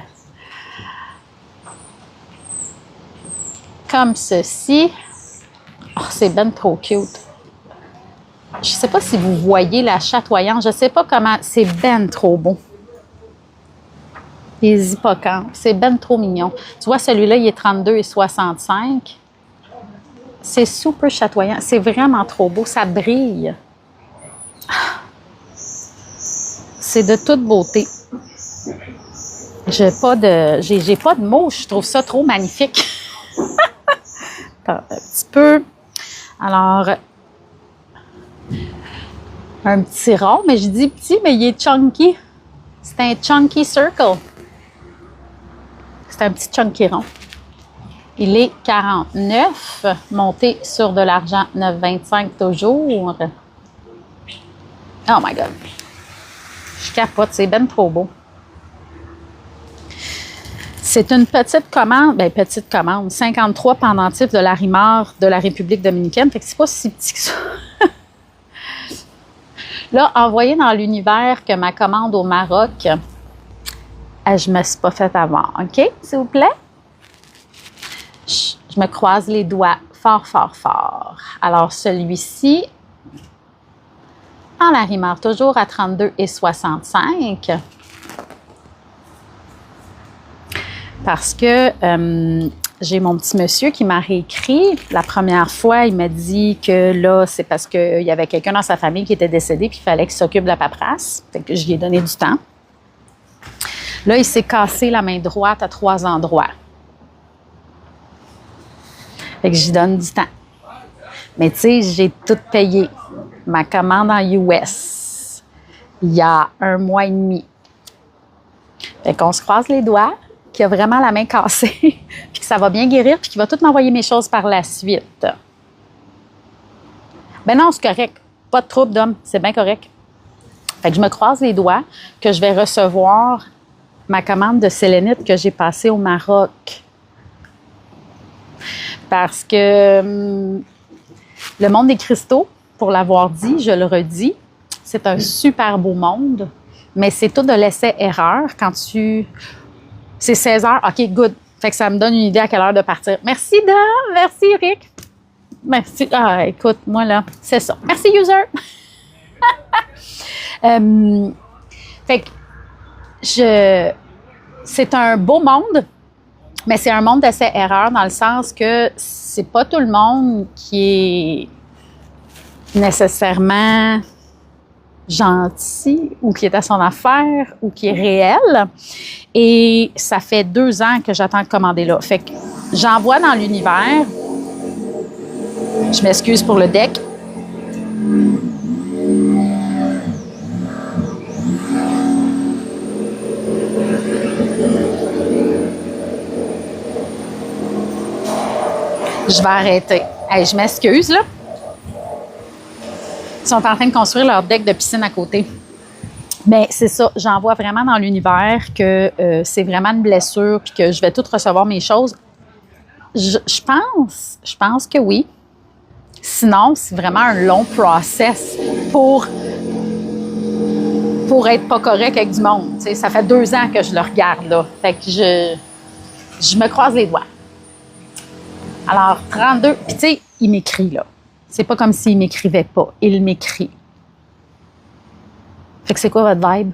Comme ceci. Oh, c'est ben trop cute. Je sais pas si vous voyez la chatoyante. Je sais pas comment. C'est ben trop beau. Les hippocampes. C'est ben trop mignon. Tu vois, celui-là, il est 32,65. C'est super chatoyant. C'est vraiment trop beau. Ça brille. C'est de toute beauté. J'ai pas de mots. Je trouve ça trop magnifique. Attends, un petit peu. Alors, un petit rond. Mais je dis petit, mais il est chunky. C'est un chunky circle. C'est un petit chunky rond. Il est 49, monté sur de l'argent 9,25 toujours. Oh my God. Je capote, c'est ben trop beau. C'est une petite commande, 53 pendentifs de Larimar de la République dominicaine. Fait que c'est pas si petit que ça. Là, envoyé dans l'univers que ma commande au Maroc, je me suis pas fait avoir. OK, s'il vous plaît? Je me croise les doigts fort, fort, fort. Alors, celui-ci, en Larimar, toujours à 32,65. Parce que j'ai mon petit monsieur qui m'a réécrit. La première fois, il m'a dit que là, c'est parce qu'il y avait quelqu'un dans sa famille qui était décédé puis il fallait qu'il s'occupe de la paperasse. Fait que je lui ai donné du temps. Là, il s'est cassé la main droite à 3 endroits. Fait que j'y donne du temps. Mais tu sais, j'ai tout payé. Ma commande en US, il y a 1 mois et demi. Fait qu'on se croise les doigts, qu'il a vraiment la main cassée, puis que ça va bien guérir, puis qu'il va tout m'envoyer mes choses par la suite. Ben non, c'est correct. Pas de trouble, d'homme. C'est bien correct. Fait que je me croise les doigts que je vais recevoir ma commande de sélénite que j'ai passée au Maroc. Parce que le monde des cristaux, pour l'avoir dit, je le redis, c'est un super beau monde, mais c'est tout de l'essai-erreur quand tu... C'est 16 heures, OK, good. Fait que ça me donne une idée à quelle heure de partir. Merci, Dom. Merci, Eric. Merci. Ah, écoute, moi, là, c'est ça. Merci, user. Fait que c'est un beau monde, mais c'est un monde d'essais-erreurs dans le sens que c'est pas tout le monde qui est nécessairement gentil ou qui est à son affaire ou qui est réel. Et ça fait 2 ans que j'attends de commander là. Fait que j'envoie dans l'univers. Je m'excuse pour le deck. Je vais arrêter. Hey, je m'excuse, là. Ils sont en train de construire leur deck de piscine à côté. Mais c'est ça, j'envoie vraiment dans l'univers que c'est vraiment une blessure puis que je vais tout recevoir mes choses. Je pense que oui. Sinon, c'est vraiment un long process pour être pas correct avec du monde. T'sais, ça fait 2 ans que je le regarde, là. Fait que je me croise les doigts. Alors, 32, puis tu sais, il m'écrit, là. C'est pas comme s'il m'écrivait pas. Il m'écrit. Fait que c'est quoi votre vibe?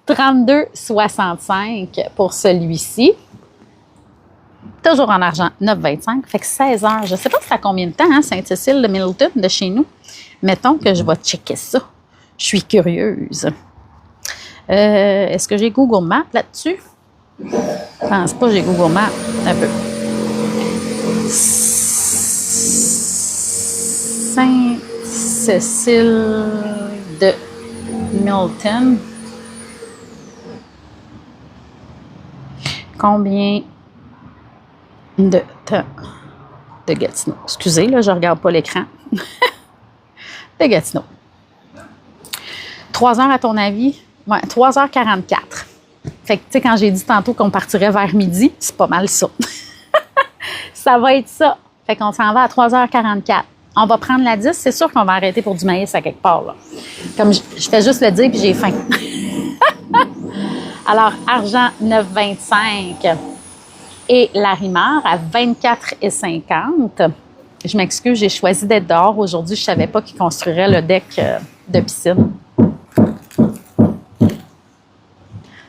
32,65 pour celui-ci. Toujours en argent, 9,25. Fait que 16 heures. Je sais pas c'est à combien de temps, hein, Sainte-Cécile de Middleton, de chez nous. Mettons que je vais checker ça. Je suis curieuse. Est-ce que j'ai Google Maps là-dessus? Je pense pas que j'ai Google Maps. Un peu. Sainte-Cécile de Middleton. Combien de temps de Gatineau? Excusez, là, je ne regarde pas l'écran. De Gatineau. 3 heures à ton avis? Ouais, 3h44. Fait que, tu sais, quand j'ai dit tantôt qu'on partirait vers midi, c'est pas mal ça. Ça va être ça. Fait qu'on s'en va à 3h44. On va prendre la 10. C'est sûr qu'on va arrêter pour du maïs à quelque part, là. Comme je fais juste le dire, puis j'ai faim. Alors, argent 9,25 et Larimar à 24,50. Je m'excuse, j'ai choisi d'être dehors aujourd'hui. Je ne savais pas qu'il construirait le deck de piscine.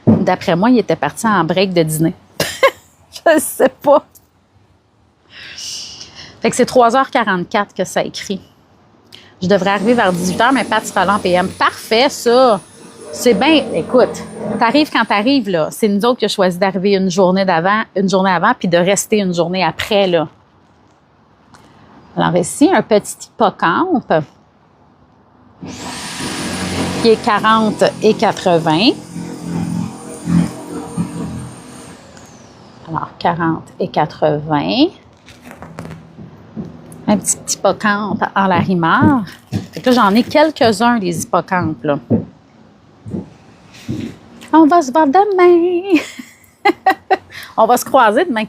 D'après moi, il était parti en break de dîner. Je ne sais pas. Fait que c'est 3h44 que ça écrit. Je devrais arriver vers 18h, mais Pat sera là en PM. Parfait, ça! C'est bien. Écoute, t'arrives quand t'arrives, là. C'est nous autres qui avons choisi d'arriver une journée avant, puis de rester une journée après, là. Alors ici, un petit hippocampe qui est 40,80. Alors, 40,80. Un petit hippocampe en Larimar. Fait que là, j'en ai quelques-uns, des hippocampes, là. On va se voir demain. On va se croiser demain.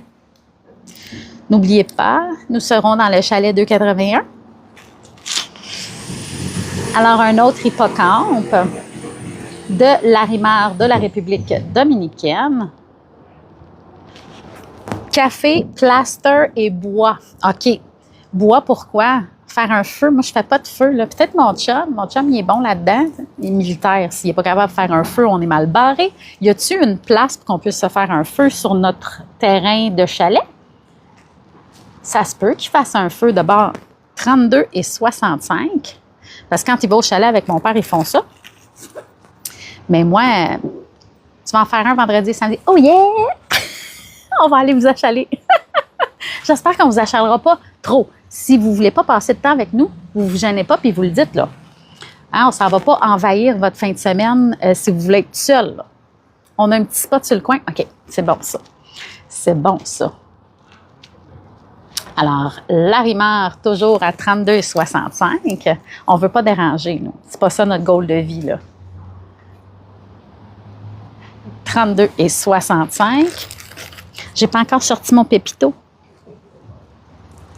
N'oubliez pas, nous serons dans le chalet 281. Alors, un autre hippocampe de Larimar de la République dominicaine. Café, plaster et bois. OK. Bois, pourquoi? Faire un feu. Moi, je fais pas de feu, là. Peut-être mon chum, il est bon là-dedans. Il est militaire. S'il n'est pas capable de faire un feu, on est mal barré. Y a-t-il une place pour qu'on puisse se faire un feu sur notre terrain de chalet? Ça se peut qu'il fasse un feu de bord 32,65. Parce que quand il va au chalet avec mon père, ils font ça. Mais moi, tu vas en faire un vendredi et samedi. Oh yeah! On va aller vous achaler. J'espère qu'on ne vous achalera pas trop. Si vous ne voulez pas passer de temps avec nous, vous ne vous gênez pas puis vous le dites, là. Hein, on ne s'en va pas envahir votre fin de semaine si vous voulez être seul, là. On a un petit spot sur le coin. OK, c'est bon, ça. C'est bon, ça. Alors, Larimar, toujours à 32,65. On ne veut pas déranger, nous. C'est pas ça notre goal de vie, là. 32,65. J'ai pas encore sorti mon pépito.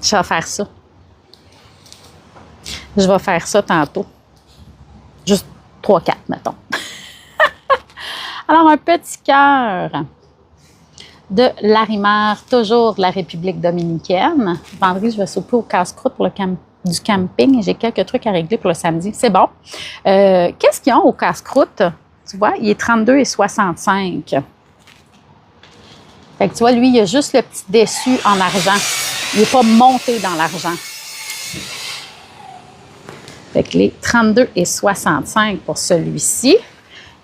Je vais faire ça. Je vais faire ça tantôt. Juste 3-4, mettons. Alors, un petit cœur de Larimar, toujours de la République dominicaine. Vendredi, je vais souper au casse-croûte pour du camping et j'ai quelques trucs à régler pour le samedi. C'est bon. Qu'est-ce qu'ils ont au casse-croûte? Tu vois, il est 32,65. Fait que tu vois, lui, il a juste le petit dessus en argent. Il n'est pas monté dans l'argent. Fait que les 32,65 pour celui-ci.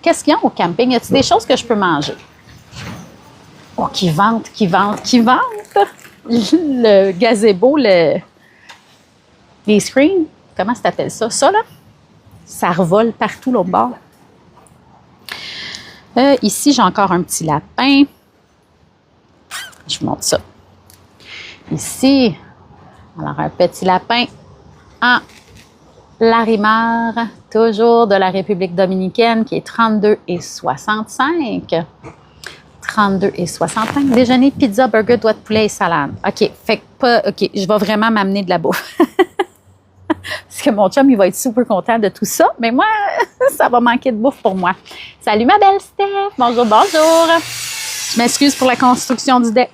Qu'est-ce qu'il y a au camping? Y a-t-il des choses que je peux manger? Oh, qui vente. Le gazebo, les screens. Comment ça t'appelle ça? Ça, là? Ça revole partout, l'autre bord. Ici, j'ai encore un petit lapin. Je vous montre ça. Ici, alors un petit lapin en Larimar, toujours de la République dominicaine, qui est 32,65. 32,65. Déjeuner, pizza, burger, doigts de poulet et salade. OK, fait que pas... OK, je vais vraiment m'amener de la bouffe. Parce que mon chum, il va être super content de tout ça. Mais moi, ça va manquer de bouffe pour moi. Salut ma belle Steph! Bonjour, bonjour! Je m'excuse pour la construction du deck.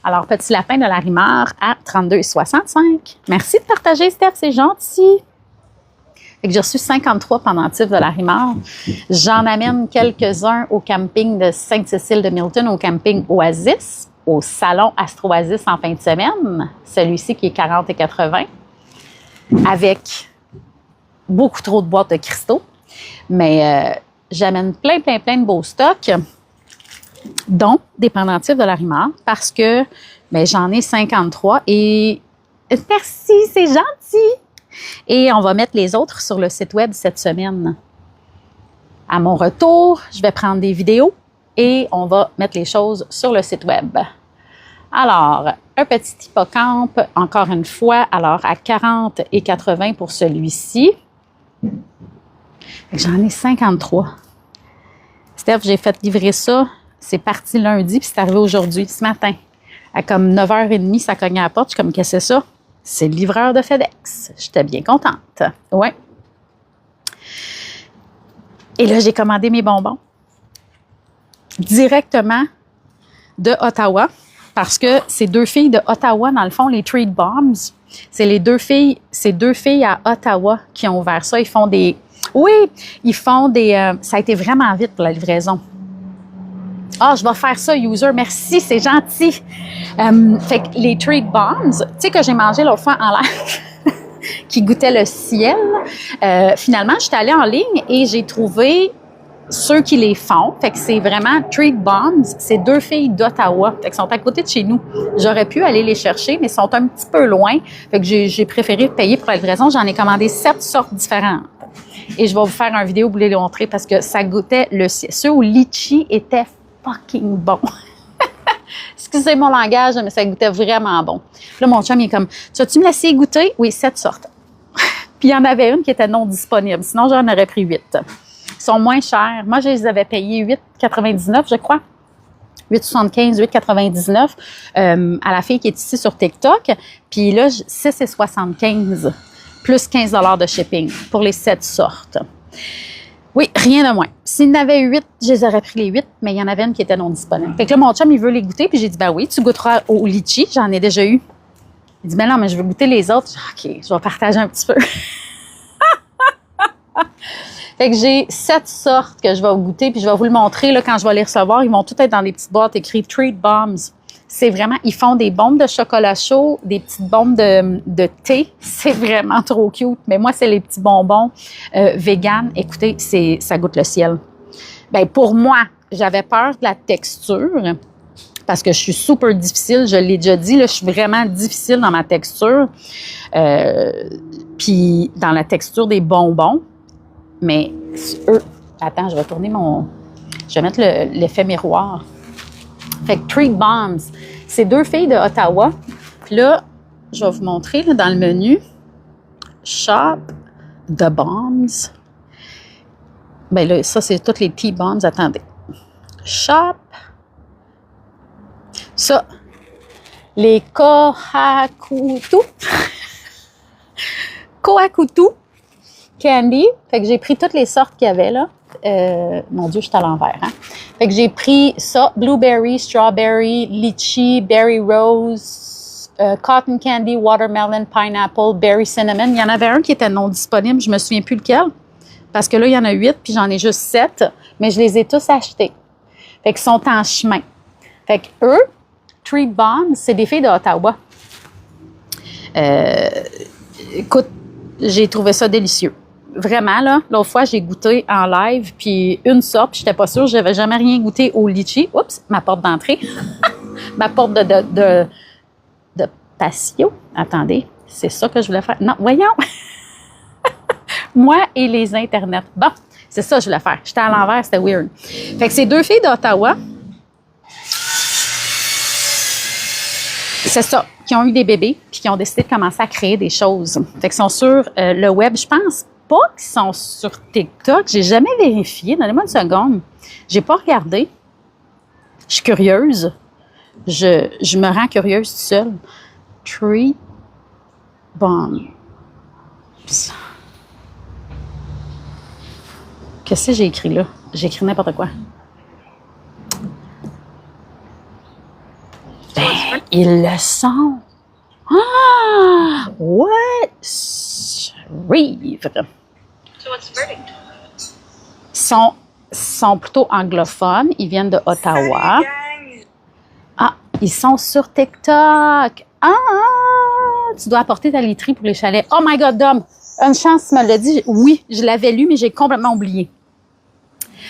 Alors, petit lapin de Larimar à 32,65. Merci de partager, Steph, c'est gentil. Fait que j'ai reçu 53 pendentifs de Larimar. J'en amène quelques-uns au camping de Sainte-Cécile de Milton, au camping Oasis, au salon Astro Oasis en fin de semaine. Celui-ci qui est 40,80, avec beaucoup trop de boîtes de cristaux. Mais j'amène plein de beaux stocks, dont des pendentifs de Larimar, parce que j'en ai 53 et merci, c'est gentil! Et on va mettre les autres sur le site web cette semaine. À mon retour, je vais prendre des vidéos et on va mettre les choses sur le site web. Alors, un petit hippocampe, encore une fois, alors à 40,80 pour celui-ci. J'en ai 53. Steph, j'ai fait livrer ça. C'est parti lundi, puis c'est arrivé aujourd'hui, ce matin. À comme 9h30, ça cognait à la porte. Je suis comme, qu'est-ce que c'est ça? C'est le livreur de FedEx. J'étais bien contente. Ouais. Et là, j'ai commandé mes bonbons directement de Ottawa parce que ces deux filles de Ottawa, dans le fond, les Treat Bombs, c'est ces deux filles à Ottawa qui ont ouvert ça. Ils font des... Oui, ils font des... ça a été vraiment vite pour la livraison. Ah, je vais faire ça, user. Merci, c'est gentil. Fait que les Treat Bombs, tu sais, que j'ai mangé l'autre fois en live, qui goûtait le ciel. Finalement, j'étais allée en ligne et j'ai trouvé ceux qui les font. Fait que c'est vraiment Treat Bombs. C'est deux filles d'Ottawa. Fait qu'elles sont à côté de chez nous. J'aurais pu aller les chercher, mais elles sont un petit peu loin. Fait que j'ai préféré payer pour la livraison. J'en ai commandé 7 sortes différentes. Et je vais vous faire une vidéo pour les montrer parce que ça goûtait le ciel. Ceux au litchi étaient fucking bon. Excusez mon langage, mais ça goûtait vraiment bon. Là, mon chum, il est comme, tu vas-tu me laisser goûter? Oui, 7 sortes. Puis il y en avait une qui était non disponible. Sinon, j'en aurais pris 8. Ils sont moins chers. Moi, je les avais payés 8,99, je crois. 8,75, 8,99 à la fille qui est ici sur TikTok. Puis là, 6,75 plus 15 $ de shipping pour les 7 sortes. Oui, rien de moins. S'il y en avait 8, je les aurais pris les 8, mais il y en avait une qui était non disponible. Fait que là, mon chum, il veut les goûter, puis j'ai dit, ben oui, tu goûteras au litchi, j'en ai déjà eu. Il dit, ben non, mais je veux goûter les autres. J'ai dit, OK, je vais partager un petit peu. Fait que j'ai 7 sortes que je vais goûter, puis je vais vous le montrer là, quand je vais les recevoir. Ils vont tous être dans des petites boîtes écrites Treat Bombs. C'est vraiment, ils font des bombes de chocolat chaud, des petites bombes de thé. C'est vraiment trop cute. Mais moi, c'est les petits bonbons vegan. Écoutez, ça goûte le ciel. Ben pour moi, j'avais peur de la texture parce que je suis super difficile. Je l'ai déjà dit, là, je suis vraiment difficile dans ma texture. Puis dans la texture des bonbons. Mais eux... Attends, je vais tourner mon... Je vais mettre l'effet miroir. Fait que Treat Bombs, c'est deux filles de Ottawa. Puis là, je vais vous montrer là, dans le menu. Shop the Bombs. Ben là, ça, c'est toutes les Tea Bombs. Attendez. Shop. Ça. Les Kohakutu. Kohakutu Candy. Fait que j'ai pris toutes les sortes qu'il y avait là. Mon Dieu, je suis à l'envers. Hein? Fait que j'ai pris ça, blueberry, strawberry, lychee, berry rose, cotton candy, watermelon, pineapple, berry cinnamon. Il y en avait un qui était non disponible, je me souviens plus lequel. Parce que là, il y en a 8, puis j'en ai juste 7, mais je les ai tous achetés. Fait qu'ils sont en chemin. Fait que eux, Treat Bombs, c'est des filles d'Ottawa. Écoute, j'ai trouvé ça délicieux. Vraiment, là, l'autre fois, j'ai goûté en live, puis une sorte, puis j'étais pas sûre, j'avais jamais rien goûté au litchi. Oups, ma porte d'entrée. Ma porte de patio. Attendez, c'est ça que je voulais faire. Non, voyons. Moi et les internets. Bon, c'est ça que je voulais faire. J'étais à l'envers, c'était weird. Fait que c'est 2 filles d'Ottawa. C'est ça, qui ont eu des bébés, puis qui ont décidé de commencer à créer des choses. Fait qu'ils sont sur le web. Je pense pas qu'ils sont sur TikTok. J'ai jamais vérifié. Donnez-moi une seconde. J'ai pas regardé. Je suis curieuse. Je me rends curieuse toute seule. Treat Bombs. Qu'est-ce que j'ai écrit là? J'ai écrit n'importe quoi. Ben, ils le sont. Ah! What? Rêve. So what's the verdict? Sont plutôt anglophones. Ils viennent de Ottawa. Ah, ils sont sur TikTok. Ah! Tu dois apporter ta literie pour les chalets. Oh my God, Dom! Une chance, tu me l'as dit. Oui, je l'avais lu, mais j'ai complètement oublié.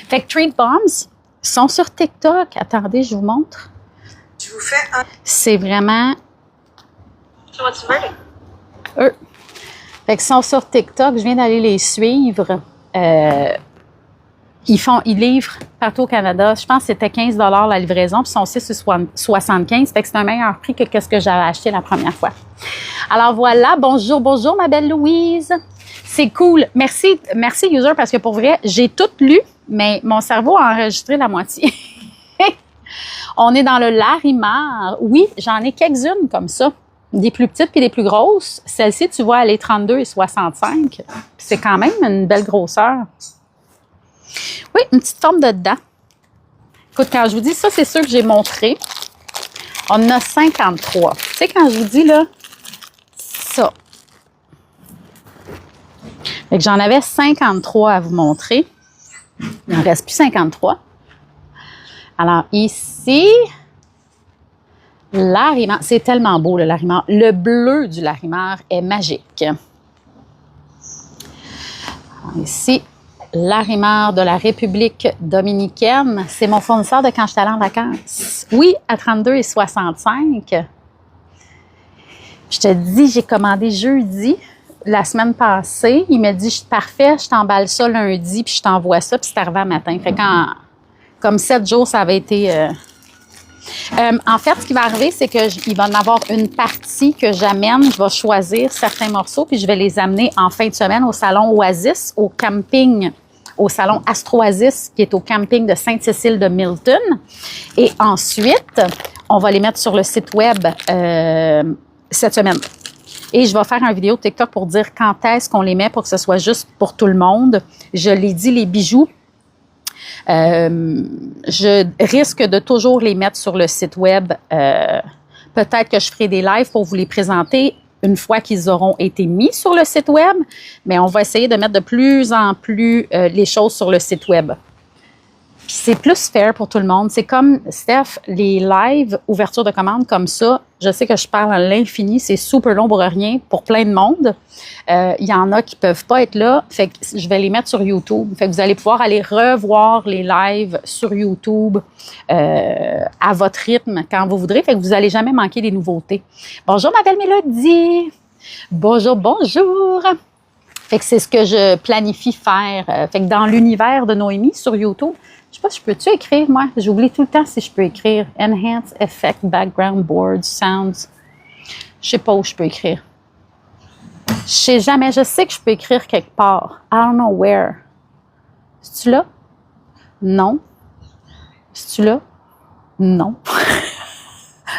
Fait que Treat Bombs sont sur TikTok. Attendez, je vous montre. Je vous fais un... C'est vraiment So what's the verdict? eux. Fait qu'ils sont sur TikTok. Je viens d'aller les suivre. Ils livrent partout au Canada. Je pense que c'était 15 $ la livraison, puis ils sont 6,75. Fait que c'est un meilleur prix que ce que j'avais acheté la première fois. Alors voilà, bonjour, bonjour ma belle Louise. C'est cool. Merci user, parce que pour vrai, j'ai tout lu, mais mon cerveau a enregistré la moitié. On est dans le Larimar. Oui, j'en ai quelques-unes comme ça. Des plus petites puis des plus grosses. Celle-ci, tu vois, elle est 32,65. C'est quand même une belle grosseur. Oui, une petite forme de dent. Écoute, quand je vous dis ça, c'est sûr que j'ai montré. On en a 53. Tu sais, quand je vous dis, là, ça. Fait que j'en avais 53 à vous montrer. Il n'en reste plus 53. Alors, ici, Larimar. C'est tellement beau, le Larimar. Le bleu du Larimar est magique. Alors, ici, Larimar de la République dominicaine. C'est mon fournisseur de quand je suis allée en vacances. Oui, à 32,65. Je te dis, j'ai commandé jeudi, la semaine passée. Il m'a dit, parfait, je t'emballe ça lundi, puis je t'envoie ça, puis c'est arrivé à matin. Fait comme 7 jours, ça avait été... en fait, ce qui va arriver, c'est qu'il va en avoir une partie que j'amène. Je vais choisir certains morceaux, puis je vais les amener en fin de semaine au salon Oasis, au camping, au salon Astroasis, qui est au camping de Sainte-Cécile de Milton. Et ensuite, on va les mettre sur le site web cette semaine. Et je vais faire une vidéo TikTok pour dire quand est-ce qu'on les met pour que ce soit juste pour tout le monde. Je l'ai dit, les bijoux. Je risque de toujours les mettre sur le site web. Peut-être que je ferai des lives pour vous les présenter une fois qu'ils auront été mis sur le site web, mais on va essayer de mettre de plus en plus les choses sur le site web. Puis c'est plus fair pour tout le monde. C'est comme, Steph, les lives, ouverture de commande comme ça, je sais que je parle à l'infini, c'est super long pour rien, pour plein de monde. Il y en a qui peuvent pas être là, fait que je vais les mettre sur YouTube. Fait que vous allez pouvoir aller revoir les lives sur YouTube à votre rythme quand vous voudrez. Fait que vous n'allez jamais manquer des nouveautés. Bonjour ma belle Mélodie! Bonjour, bonjour! Fait que c'est ce que je planifie faire. Fait que dans l'univers de Noémie sur YouTube, je sais pas, je peux-tu écrire, moi? J'oublie tout le temps si je peux écrire. Enhance, Effect, Background, Board, Sounds. Je sais pas où je peux écrire. Je sais jamais. Je sais que je peux écrire quelque part. I don't know where. C'est-tu là? Non. C'est-tu là? Non.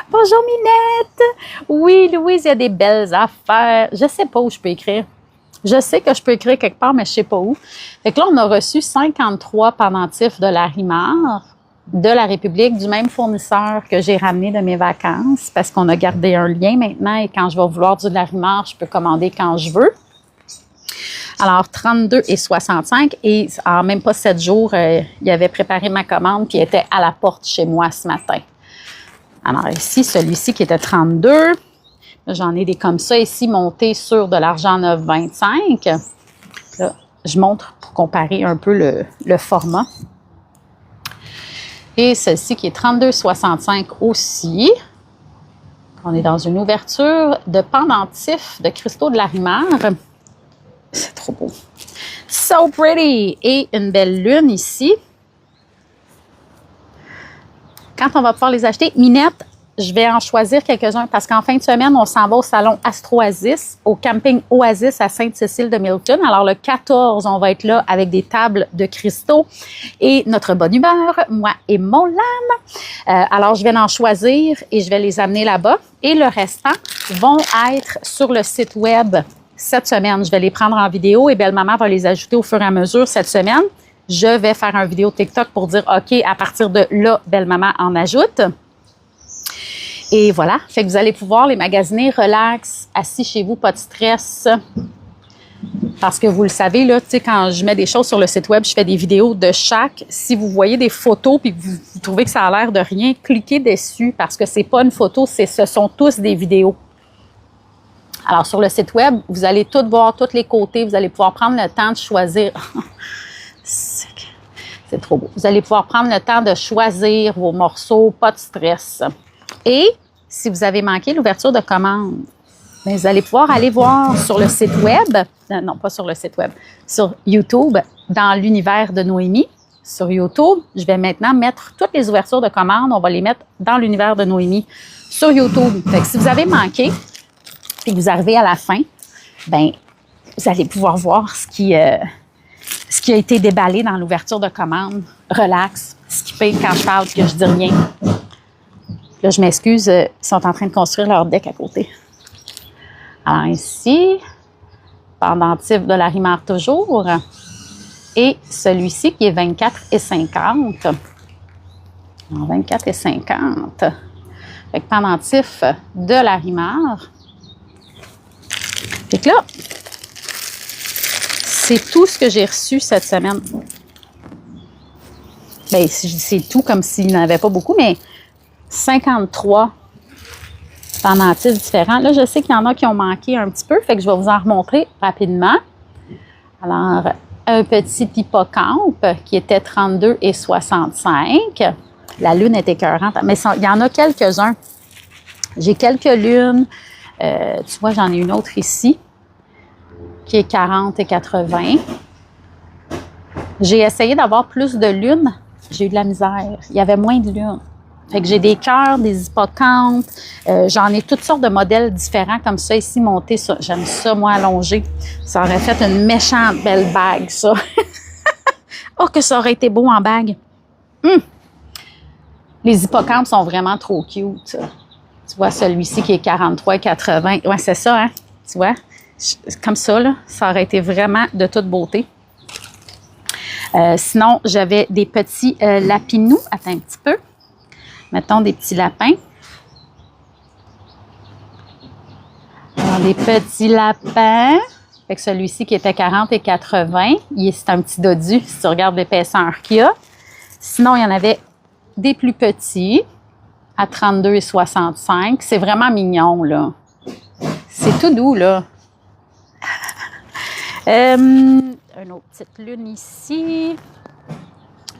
Bonjour, Minette! Oui, Louise, il y a des belles affaires. Je sais pas où je peux écrire. Je sais que je peux écrire quelque part, mais je sais pas où. Fait que là, on a reçu 53 pendentifs de Larimar, de la République, du même fournisseur que j'ai ramené de mes vacances, parce qu'on a gardé un lien maintenant, et quand je vais vouloir du Larimar, je peux commander quand je veux. Alors, 32,65 et en même pas 7 jours, il avait préparé ma commande puis il était à la porte chez moi ce matin. Alors ici, celui-ci qui était 32. J'en ai des comme ça ici montés sur de l'argent 9,25. Là, je montre pour comparer un peu le format. Et celle-ci qui est 32,65 aussi. On est dans une ouverture de pendentif de cristaux de Larimar. C'est trop beau. So pretty! Et une belle lune ici. Quand on va pouvoir les acheter, Minette, je vais en choisir quelques-uns parce qu'en fin de semaine, on s'en va au salon Astro-Oasis, au camping Oasis à Sainte-Cécile de Milton. Alors, le 14, on va être là avec des tables de cristaux et notre bonne humeur, moi et mon lame. Alors, je vais en choisir et je vais les amener là-bas. Et le restant vont être sur le site web cette semaine. Je vais les prendre en vidéo et Belle-Maman va les ajouter au fur et à mesure cette semaine. Je vais faire une vidéo TikTok pour dire, OK, à partir de là, Belle-Maman en ajoute. Et voilà, fait que vous allez pouvoir les magasiner relax, assis chez vous, pas de stress. Parce que vous le savez, là, tu sais, quand je mets des choses sur le site web, je fais des vidéos de chaque. Si vous voyez des photos puis que vous trouvez que ça a l'air de rien, cliquez dessus parce que c'est pas une photo, ce sont tous des vidéos. Alors, sur le site web, vous allez tout voir, tous les côtés. Vous allez pouvoir prendre le temps de choisir. C'est trop beau. Vous allez pouvoir prendre le temps de choisir vos morceaux, pas de stress. Et si vous avez manqué l'ouverture de commande, bien, vous allez pouvoir aller voir sur le site web, non pas sur le site web, sur YouTube, dans l'univers de Noémie. Sur YouTube, je vais maintenant mettre toutes les ouvertures de commande, on va les mettre dans l'univers de Noémie sur YouTube. Fait que si vous avez manqué et que vous arrivez à la fin, bien, vous allez pouvoir voir ce qui a été déballé dans l'ouverture de commande. Relax, skipper quand je parle que je dis rien. Là, je m'excuse, ils sont en train de construire leur deck à côté. Alors ici, pendentif de Larimar toujours. Et celui-ci qui est 24,50. Alors, 24,50. Fait que pendentif de Larimar. Fait que là, c'est tout ce que j'ai reçu cette semaine. Bien, c'est tout comme s'il n'y en avait pas beaucoup, mais 53 pendentifs différents. Là, je sais qu'il y en a qui ont manqué un petit peu, fait que je vais vous en remontrer rapidement. Alors, un petit hippocampe qui était 32,65. La lune est écœurante, mais il y en a quelques-uns. J'ai quelques lunes. Tu vois, j'en ai une autre ici qui est 40,80. J'ai essayé d'avoir plus de lunes. J'ai eu de la misère. Il y avait moins de lunes. Fait que j'ai des cœurs, des hippocampes. J'en ai toutes sortes de modèles différents comme ça ici montés. J'aime ça, moi, allongé. Ça aurait fait une méchante belle bague, ça. Oh, que ça aurait été beau en bague. Les hippocampes sont vraiment trop cute. Tu vois, celui-ci qui est 43,80. Ouais, c'est ça, hein? Tu vois? Comme ça, là, ça aurait été vraiment de toute beauté. Sinon, j'avais des petits lapinous. Attends un petit peu. Mettons des petits lapins. Alors, des petits lapins. Fait que celui-ci qui était 40,80. C'est un petit dodu, si tu regardes l'épaisseur qu'il y a. Sinon, il y en avait des plus petits à 32,65. C'est vraiment mignon, là. C'est tout doux, là. Une autre petite lune ici.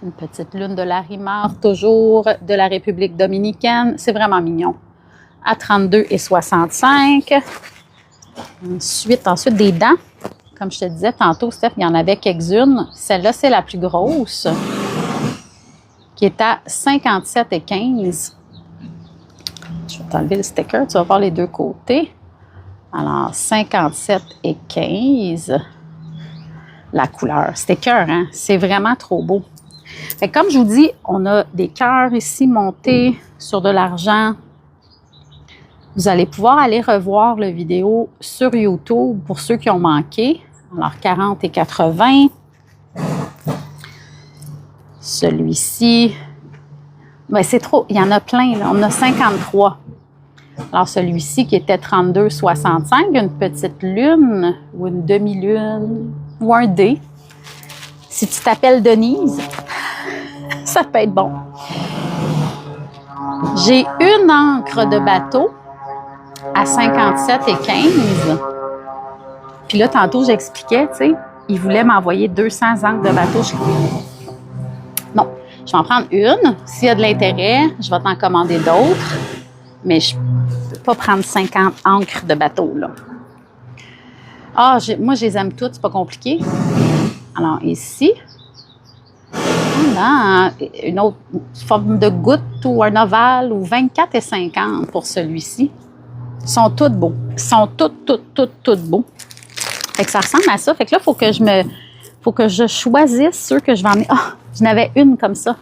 Une petite lune de Larimar, toujours de la République dominicaine. C'est vraiment mignon. À 32,65. Ensuite, des dents. Comme je te disais tantôt, Steph, il y en avait quelques-unes. Celle-là, c'est la plus grosse, qui est à 57,15. Je vais t'enlever le sticker. Tu vas voir les deux côtés. Alors, 57,15. La couleur. C'est écœurant. C'est vraiment trop beau. Fait que comme je vous dis, on a des cœurs ici montés sur de l'argent. Vous allez pouvoir aller revoir la vidéo sur YouTube pour ceux qui ont manqué. Alors, 40,80. Celui-ci, bien, c'est trop. Il y en a plein, là. On a 53. Alors, celui-ci qui était 32,65, une petite lune ou une demi-lune ou un dé. Si tu t'appelles Denise, ça peut être bon. J'ai une encre de bateau à 57,15. Puis là, tantôt, j'expliquais, tu sais, il voulait m'envoyer 200 encres de bateau. Non, je vais en prendre une. S'il y a de l'intérêt, je vais t'en commander d'autres. Mais je ne peux pas prendre 50 encres de bateau, là. Ah, moi, je les aime toutes, c'est pas compliqué. Alors, ici, on a une autre forme de goutte ou un ovale ou 24,50 pour celui-ci. Ils sont tous beaux. Ils sont tous beaux. Fait que ça ressemble à ça. Fait que là, faut que je choisisse ceux que je vais emmener. Ah, j'en avais une comme ça.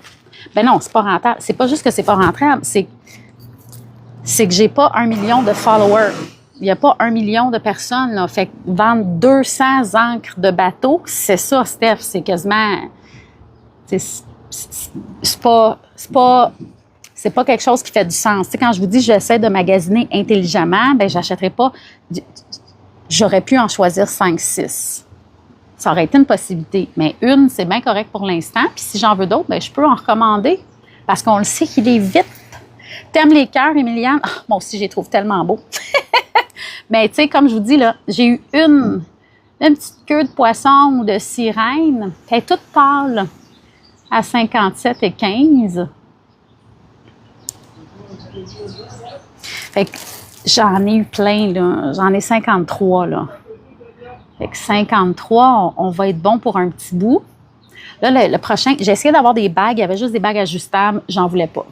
Ben non, c'est pas rentable. C'est pas juste que c'est pas rentable, c'est que j'ai pas 1 million de followers. Il n'y a pas 1 million de personnes, là. Fait que vendre 200 encres de bateau, c'est ça, Steph. C'est quasiment... C'est pas quelque chose qui fait du sens. Tu sais, quand je vous dis j'essaie de magasiner intelligemment, ben j'achèterais pas... J'aurais pu en choisir 5-6. Ça aurait été une possibilité. Mais une, c'est bien correct pour l'instant. Puis si j'en veux d'autres, ben je peux en recommander. Parce qu'on le sait qu'il est vite. T'aimes les cœurs, Émiliane? Ah, moi aussi, je les trouve tellement beaux. Mais tu sais, comme je vous dis, là, j'ai eu une petite queue de poisson ou de sirène. Elle est toute pâle à 57,15. Fait que j'en ai eu plein, là. J'en ai 53, là. Fait que 53, on va être bon pour un petit bout. Là, le prochain, j'ai essayé d'avoir des bagues. Il y avait juste des bagues ajustables. J'en voulais pas.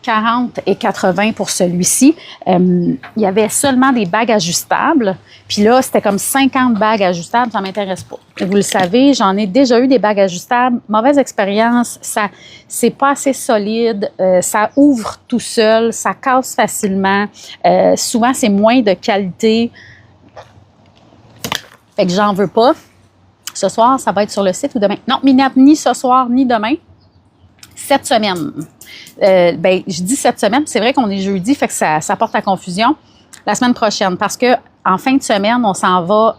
40 et 80 pour celui-ci. Il y avait seulement des bagues ajustables. Puis là, c'était comme 50 bagues ajustables. Ça m'intéresse pas. Vous le savez, j'en ai déjà eu des bagues ajustables. Mauvaise expérience. C'est pas assez solide. Ça ouvre tout seul. Ça casse facilement. Souvent, c'est moins de qualité. Fait que j'en veux pas. Ce soir, ça va être sur le site ou demain. Non, ni ce soir, ni demain. Cette semaine. Je dis cette semaine, c'est vrai qu'on est jeudi, fait que ça porte à confusion. La semaine prochaine, parce que en fin de semaine, on s'en va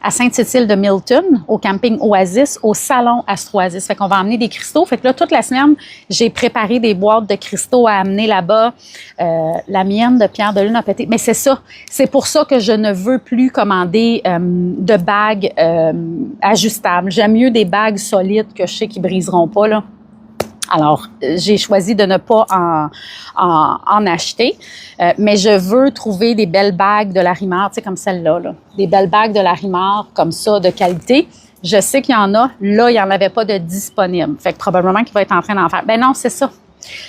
à Sainte-Cécile de Milton, au camping Oasis, au salon Astro-Oasis. Fait qu'on va emmener des cristaux. Fait que là, toute la semaine, j'ai préparé des boîtes de cristaux à amener là-bas. La mienne de Pierre de Lune a pété. Mais c'est ça. C'est pour ça que je ne veux plus commander de bagues ajustables. J'aime mieux des bagues solides que je sais qu'ils briseront pas, là. Alors, j'ai choisi de ne pas en acheter, mais je veux trouver des belles bagues de Larimar, tu sais, comme celle-là, là. Des belles bagues de Larimar, comme ça, de qualité. Je sais qu'il y en a. Là, il n'y en avait pas de disponible. Fait que probablement qu'il va être en train d'en faire. Ben non, c'est ça.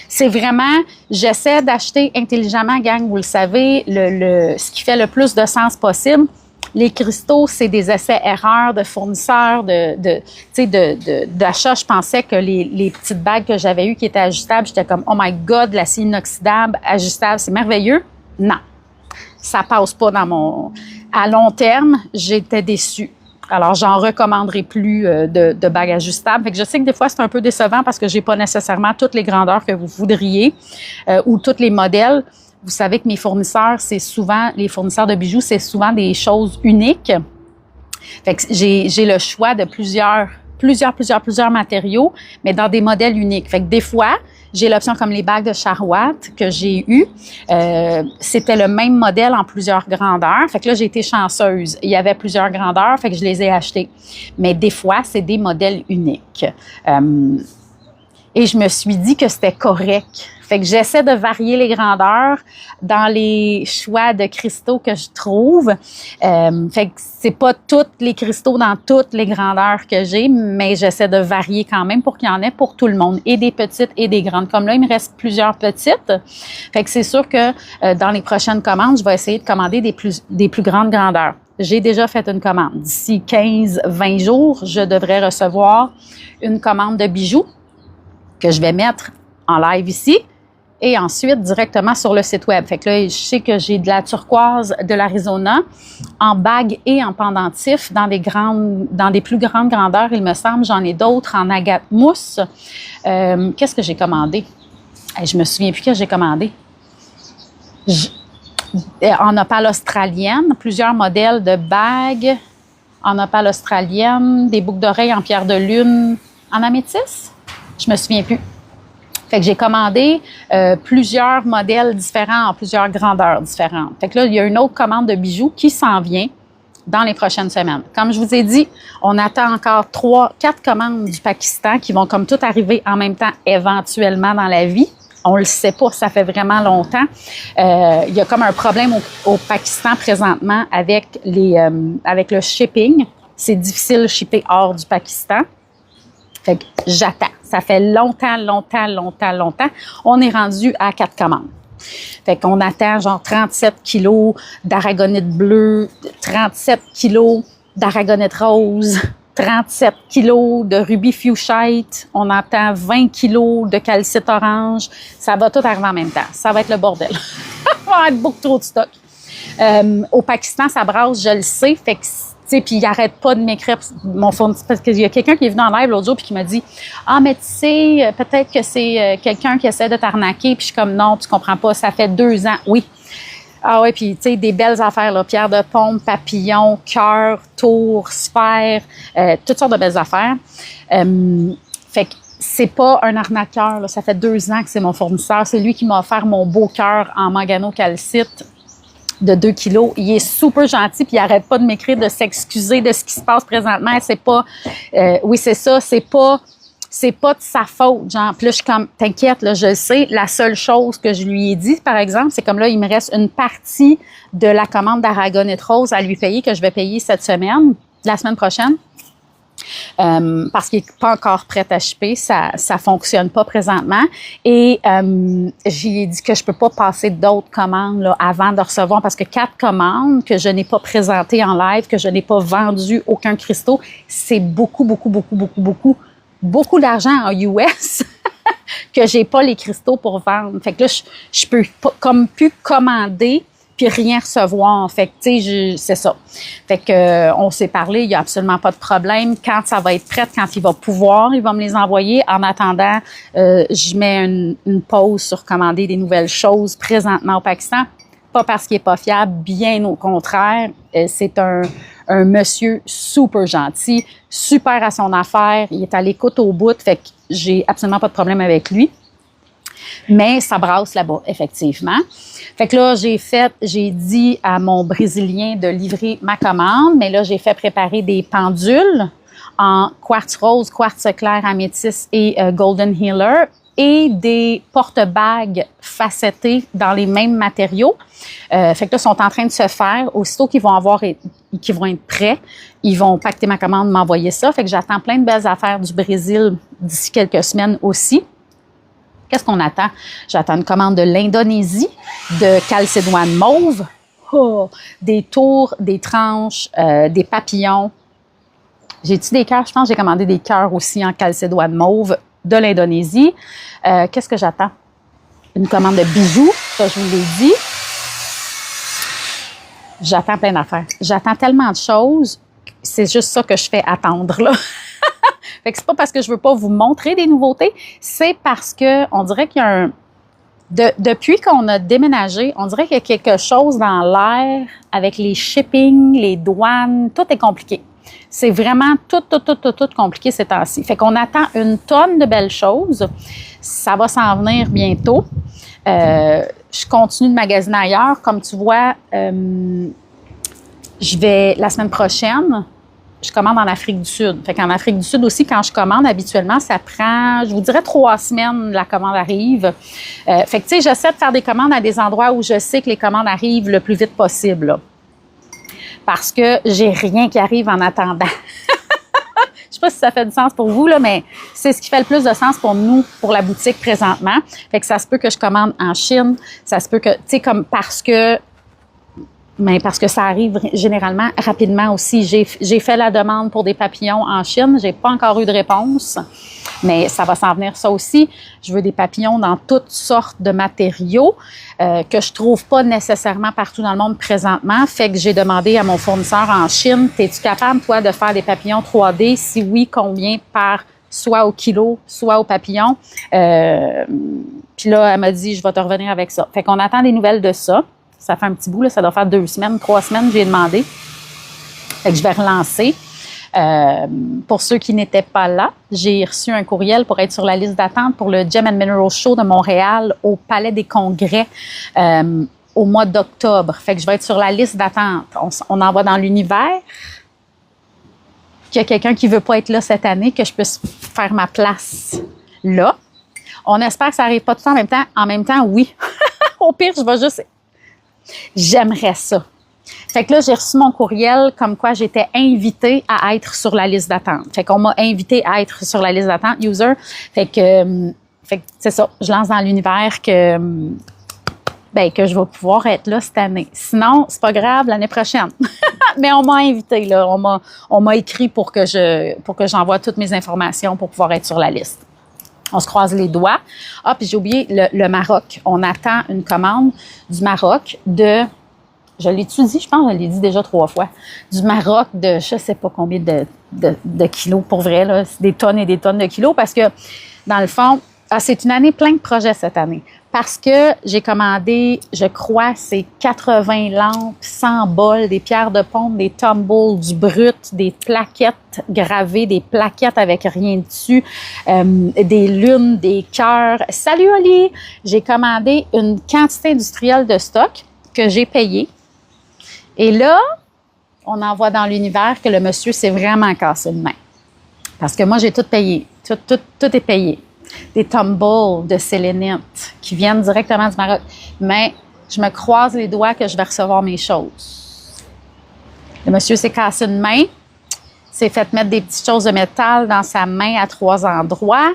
C'est vraiment, j'essaie d'acheter intelligemment, gang, vous le savez, ce qui fait le plus de sens possible. Les cristaux, c'est des essais-erreurs de fournisseurs, d'achat. Je pensais que les petites bagues que j'avais eues qui étaient ajustables, j'étais comme, oh my God, l'acier inoxydable, ajustable, c'est merveilleux. Non, ça passe pas à long terme, j'étais déçue. Alors, j'en recommanderai plus de bagues ajustables. Fait que je sais que des fois, c'est un peu décevant parce que j'ai pas nécessairement toutes les grandeurs que vous voudriez ou tous les modèles. Vous savez que mes fournisseurs, les fournisseurs de bijoux, c'est souvent des choses uniques. Fait que j'ai le choix de plusieurs matériaux, mais dans des modèles uniques. Fait que des fois, j'ai l'option comme les bagues de Charouat que j'ai eues. C'était le même modèle en plusieurs grandeurs. Fait que là, j'ai été chanceuse. Il y avait plusieurs grandeurs, fait que je les ai achetées. Mais des fois, c'est des modèles uniques. Et je me suis dit que c'était correct. Fait que j'essaie de varier les grandeurs dans les choix de cristaux que je trouve. Fait que c'est pas tous les cristaux dans toutes les grandeurs que j'ai, mais j'essaie de varier quand même pour qu'il y en ait pour tout le monde, et des petites et des grandes. Comme là, il me reste plusieurs petites. Fait que c'est sûr que dans les prochaines commandes, je vais essayer de commander des plus grandes grandeurs. J'ai déjà fait une commande. D'ici 15-20 jours, je devrais recevoir une commande de bijoux que je vais mettre en live ici et ensuite directement sur le site web. Fait que là, je sais que j'ai de la turquoise de l'Arizona en bague et en pendentif dans des plus grandes grandeurs, il me semble. J'en ai d'autres en agate mousse. Qu'est-ce que j'ai commandé? Je me souviens plus que j'ai commandé. En opale australienne, plusieurs modèles de bagues en opale australienne, des boucles d'oreilles en pierre de lune, en améthyste. Je me souviens plus. Fait que j'ai commandé plusieurs modèles différents en plusieurs grandeurs différentes. Fait que là, il y a une autre commande de bijoux qui s'en vient dans les prochaines semaines. Comme je vous ai dit, on attend encore 4 commandes du Pakistan qui vont comme tout arriver en même temps éventuellement dans la vie. On le sait pas, ça fait vraiment longtemps. Il y a comme un problème au Pakistan présentement avec le shipping. C'est difficile de shipper hors du Pakistan. Fait que j'attends. Ça fait longtemps. On est rendu à 4 commandes. Fait qu'on attend genre 37 kilos d'aragonite bleu, 37 kilos d'aragonite rose, 37 kilos de rubis fuchsite, on entend 20 kilos de calcite orange. Ça va tout arriver en même temps. Ça va être le bordel. Il va y avoir beaucoup trop de stock. Au Pakistan, ça brasse, je le sais. Fait que, tu sais, puis il arrête pas de m'écrire mon fournisseur. Parce qu'il y a quelqu'un qui est venu en live l'autre jour puis qui m'a dit « Ah, mais tu sais, peut-être que c'est quelqu'un qui essaie de t'arnaquer. » Puis je suis comme « Non, tu comprends pas, ça fait 2 ans. » Oui. Ah ouais, puis tu sais, des belles affaires, là, pierre de pompe, papillon, cœur, tour, sphère, toutes sortes de belles affaires. Fait que c'est pas un arnaqueur, là. Ça fait 2 ans que c'est mon fournisseur. C'est lui qui m'a offert mon beau cœur en manganocalcite de 2 kilos. Il est super gentil, puis il arrête pas de m'écrire, de s'excuser de ce qui se passe présentement. C'est pas... oui, c'est ça, c'est pas de sa faute, genre. Puis là, je suis comme, t'inquiète, là, je le sais. La seule chose que je lui ai dit, par exemple, c'est comme là, il me reste une partie de la commande d'aragonite rose à lui payer, que je vais payer cette semaine, la semaine prochaine. Parce qu'il n'est pas encore prêt à shipper, ça fonctionne pas présentement. Et j'ai dit que je peux pas passer d'autres commandes là, avant de recevoir, parce que 4 commandes que je n'ai pas présentées en live, que je n'ai pas vendu aucun cristaux, c'est beaucoup d'argent en US que j'ai pas les cristaux pour vendre. Fait que là, je peux pas, comme plus commander puis rien recevoir. Fait que, tu sais, c'est ça. Fait que, on s'est parlé, il y a absolument pas de problème. Quand ça va être prêt, quand il va pouvoir, il va me les envoyer. En attendant, je mets une pause sur commander des nouvelles choses présentement au Pakistan. Pas parce qu'il est pas fiable, bien au contraire. C'est un monsieur super gentil, super à son affaire. Il est à l'écoute au bout, fait que j'ai absolument pas de problème avec lui. Mais ça brasse là-bas, effectivement. Fait que là, j'ai dit à mon Brésilien de livrer ma commande, mais là, j'ai fait préparer des pendules en quartz rose, quartz clair, améthyste et golden healer, et des porte-bagues facettés dans les mêmes matériaux. Fait que là, ils sont en train de se faire. Aussitôt qu'ils vont être prêts, ils vont pacter ma commande, m'envoyer ça. Fait que j'attends plein de belles affaires du Brésil d'ici quelques semaines aussi. Qu'est-ce qu'on attend? J'attends une commande de l'Indonésie, de calcédoine mauve, des tours, des tranches, des papillons. J'ai-tu des cœurs? Je pense que j'ai commandé des cœurs aussi en calcédoine mauve de l'Indonésie. Qu'est-ce que j'attends? Une commande de bijoux, ça je vous l'ai dit. J'attends plein d'affaires. J'attends tellement de choses, c'est juste ça que je fais attendre, là. Fait que c'est pas parce que je veux pas vous montrer des nouveautés, c'est parce que on dirait qu'il y a depuis qu'on a déménagé, on dirait qu'il y a quelque chose dans l'air avec les shipping, les douanes, tout est compliqué. C'est vraiment tout compliqué ces temps-ci. Fait qu'on attend une tonne de belles choses. Ça va s'en venir bientôt. Je continue de magasiner ailleurs. Comme tu vois, je vais, la semaine prochaine, je commande en Afrique du Sud. Fait qu'en Afrique du Sud aussi, quand je commande, habituellement, ça prend, je vous dirais, 3 semaines, la commande arrive. Fait que, tu sais, j'essaie de faire des commandes à des endroits où je sais que les commandes arrivent le plus vite possible, là. Parce que j'ai rien qui arrive en attendant. Je sais pas si ça fait du sens pour vous, là, mais c'est ce qui fait le plus de sens pour nous, pour la boutique présentement. Fait que ça se peut que je commande en Chine. Ça se peut que, tu sais, comme parce que ça arrive généralement rapidement aussi. J'ai fait la demande pour des papillons en Chine. J'ai pas encore eu de réponse, mais ça va s'en venir ça aussi. Je veux des papillons dans toutes sortes de matériaux que je trouve pas nécessairement partout dans le monde présentement. Fait que j'ai demandé à mon fournisseur en Chine, es-tu capable, toi, de faire des papillons 3D? Si oui, combien par soit au kilo, soit au papillon. Puis là, elle m'a dit, je vais te revenir avec ça. Fait qu'on attend des nouvelles de ça. Ça fait un petit bout, là, ça doit faire 2 semaines, 3 semaines, j'ai demandé. Fait que je vais relancer. Pour ceux qui n'étaient pas là, j'ai reçu un courriel pour être sur la liste d'attente pour le Gem and Mineral Show de Montréal au Palais des Congrès au mois d'octobre. Fait que je vais être sur la liste d'attente. On envoie dans l'univers qu'il y a quelqu'un qui veut pas être là cette année, que je puisse faire ma place là. On espère que ça n'arrive pas tout le temps en même temps. En même temps, oui. Au pire, je vais juste... J'aimerais ça. Fait que là, j'ai reçu mon courriel comme quoi j'étais invitée à être sur la liste d'attente. Fait qu'on m'a invitée à être sur la liste d'attente, user. Fait que c'est ça. Je lance dans l'univers que je vais pouvoir être là cette année. Sinon, c'est pas grave, l'année prochaine. Mais on m'a invitée, là. On m'a écrit pour que j'envoie toutes mes informations pour pouvoir être sur la liste. On se croise les doigts. Ah, puis j'ai oublié le Maroc. On attend une commande du Maroc je l'ai-tu dit? Je pense que je l'ai dit déjà 3 fois. Du Maroc de je sais pas combien de kilos, pour vrai, là. C'est des tonnes et des tonnes de kilos parce que, dans le fond, c'est une année plein de projets cette année. Parce que j'ai commandé, je crois, c'est 80 lampes, 100 bols, des pierres de pompe, des tumbles, du brut, des plaquettes gravées, des plaquettes avec rien dessus, des lunes, des cœurs. Salut Oli! J'ai commandé une quantité industrielle de stock que j'ai payé. Et là, on envoie dans l'univers que le monsieur s'est vraiment cassé une main. Parce que moi, j'ai tout payé. Tout est payé. Des tumbles de sélénite qui viennent directement du Maroc. Mais je me croise les doigts que je vais recevoir mes choses. Le monsieur s'est cassé une main, s'est fait mettre des petites choses de métal dans sa main à 3 endroits.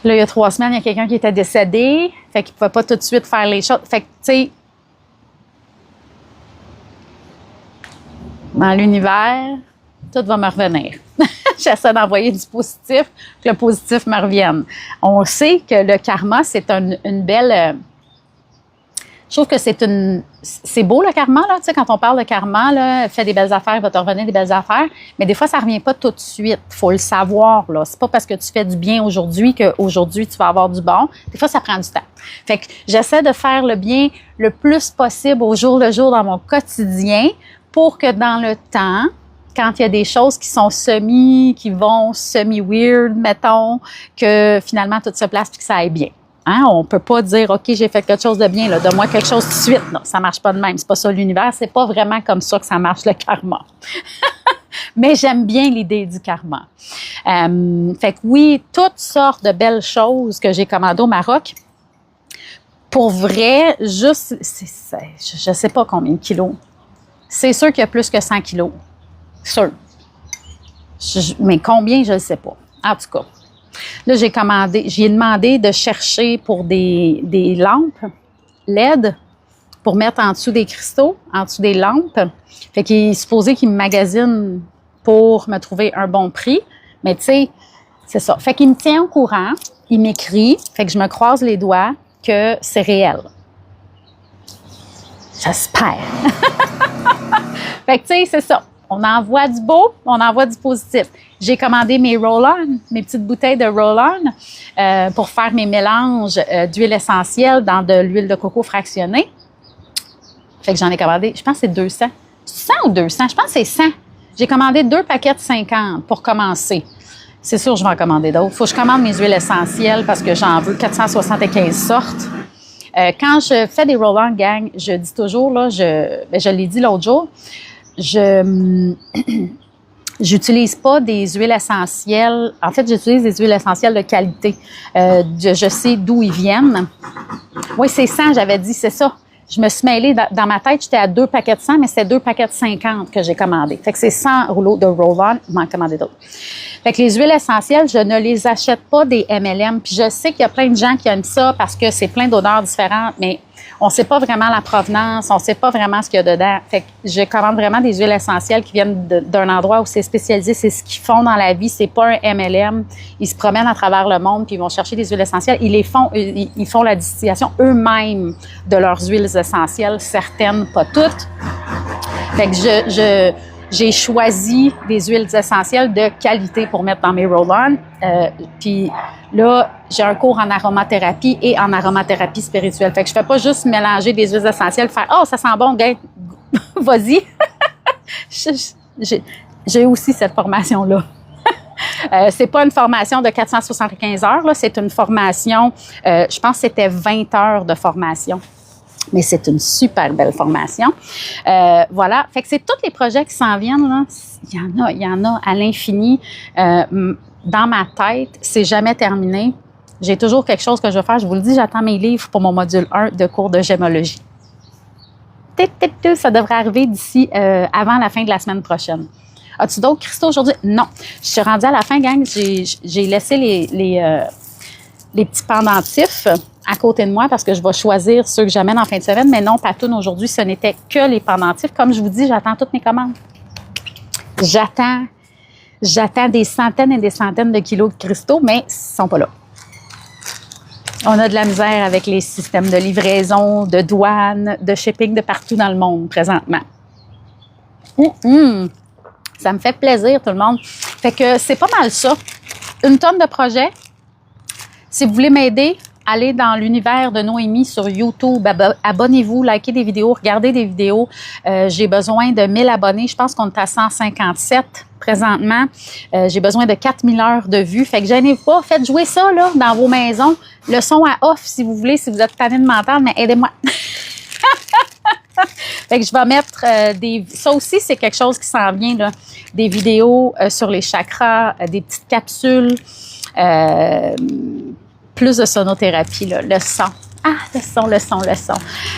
Là, il y a 3 semaines, il y a quelqu'un qui était décédé. Fait qu'il ne pouvait pas tout de suite faire les choses. Fait que, tu sais, dans l'univers, tout va me revenir. J'essaie d'envoyer du positif, que le positif me revienne. On sait que le karma, c'est une belle... je trouve que c'est beau le karma, là, tu sais, quand on parle de karma, là, fais des belles affaires, il va te revenir des belles affaires, mais des fois, ça revient pas tout de suite. Faut le savoir, là. C'est pas parce que tu fais du bien aujourd'hui qu'aujourd'hui, tu vas avoir du bon. Des fois, ça prend du temps. Fait que j'essaie de faire le bien le plus possible au jour le jour dans mon quotidien pour que dans le temps, quand il y a des choses qui vont semi-weird, mettons, que finalement, tout se place et que ça aille bien. Hein? On peut pas dire, OK, j'ai fait quelque chose de bien, là, donne-moi quelque chose tout de suite. Non, ça marche pas de même. C'est pas ça l'univers. C'est pas vraiment comme ça que ça marche, le karma. Mais j'aime bien l'idée du karma. Fait que oui, toutes sortes de belles choses que j'ai commandées au Maroc. Pour vrai, juste, je sais pas combien de kilos. C'est sûr qu'il y a plus que 100 kilos. Sûr. Mais combien, je ne sais pas. En tout cas. Là, j'ai demandé de chercher pour des lampes LED pour mettre en dessous des cristaux, en dessous des lampes. Fait qu'il est supposé qu'il me magasine pour me trouver un bon prix. Mais tu sais, c'est ça. Fait qu'il me tient au courant, il m'écrit, fait que je me croise les doigts que c'est réel. J'espère. Fait que tu sais, c'est ça. On envoie du beau, on envoie du positif. J'ai commandé mes roll-on, mes petites bouteilles de roll-on pour faire mes mélanges d'huile essentielle dans de l'huile de coco fractionnée. Fait que j'en ai commandé, je pense que c'est 200. 100 ou 200? Je pense que c'est 100. J'ai commandé 2 paquets de 50 pour commencer. C'est sûr, je vais en commander d'autres. Faut que je commande mes huiles essentielles parce que j'en veux 475 sortes. Quand je fais des roll-on, gang, je dis toujours, là, je l'ai dit l'autre jour, j'utilise pas des huiles essentielles. En fait, j'utilise des huiles essentielles de qualité. Je sais d'où ils viennent. Oui, c'est 100, j'avais dit, c'est ça. Je me suis mêlée, dans ma tête, j'étais à 2 paquets de 100, mais c'est 2 paquets de 50 que j'ai commandé. Fait que c'est 100 rouleaux de roll-on, je m'en commandé d'autres. Fait que les huiles essentielles, je ne les achète pas des MLM. Puis je sais qu'il y a plein de gens qui aiment ça parce que c'est plein d'odeurs différentes, mais on ne sait pas vraiment la provenance, on ne sait pas vraiment ce qu'il y a dedans. Fait que je commande vraiment des huiles essentielles qui viennent d'un endroit où c'est spécialisé, c'est ce qu'ils font dans la vie, c'est pas un MLM. Ils se promènent à travers le monde puis ils vont chercher des huiles essentielles. Ils font la distillation eux-mêmes de leurs huiles essentielles, certaines, pas toutes. Fait que J'ai choisi des huiles essentielles de qualité pour mettre dans mes roll-on. Puis là, j'ai un cours en aromathérapie et en aromathérapie spirituelle. Fait que je fais pas juste mélanger des huiles essentielles, faire « Oh, ça sent bon, gars, vas-y! » J'ai aussi cette formation-là. C'est pas une formation de 475 heures, là, c'est une formation, je pense que c'était 20 heures de formation. Mais c'est une super belle formation. Voilà. Fait que c'est tous les projets qui s'en viennent, là. Il y en a à l'infini. Dans ma tête, c'est jamais terminé. J'ai toujours quelque chose que je veux faire. Je vous le dis, j'attends mes livres pour mon module 1 de cours de gémologie. Ça devrait arriver d'ici avant la fin de la semaine prochaine. As-tu d'autres cristaux aujourd'hui? Non. Je suis rendue à la fin, gang. J'ai laissé les petits pendentifs à côté de moi parce que je vais choisir ceux que j'amène en fin de semaine. Mais non, Patoune, aujourd'hui, ce n'était que les pendentifs. Comme je vous dis, j'attends toutes mes commandes. J'attends des centaines et des centaines de kilos de cristaux, mais ils ne sont pas là. On a de la misère avec les systèmes de livraison, de douane, de shipping de partout dans le monde présentement. Ça me fait plaisir, tout le monde. Fait que c'est pas mal ça. Une tonne de projets. Si vous voulez m'aider, allez dans l'univers de Noémie sur YouTube. Abonnez-vous, likez des vidéos, regardez des vidéos. J'ai besoin de 1000 abonnés. Je pense qu'on est à 157 présentement. J'ai besoin de 4000 heures de vues. Fait que gênez-vous pas. Faites jouer ça là, dans vos maisons. Le son à off si vous voulez, si vous êtes tanné de m'entendre, mais aidez-moi. Fait que je vais mettre ça aussi, c'est quelque chose qui s'en vient, là. Des vidéos sur les chakras, des petites capsules, plus de sonothérapie, là, le son. Le son.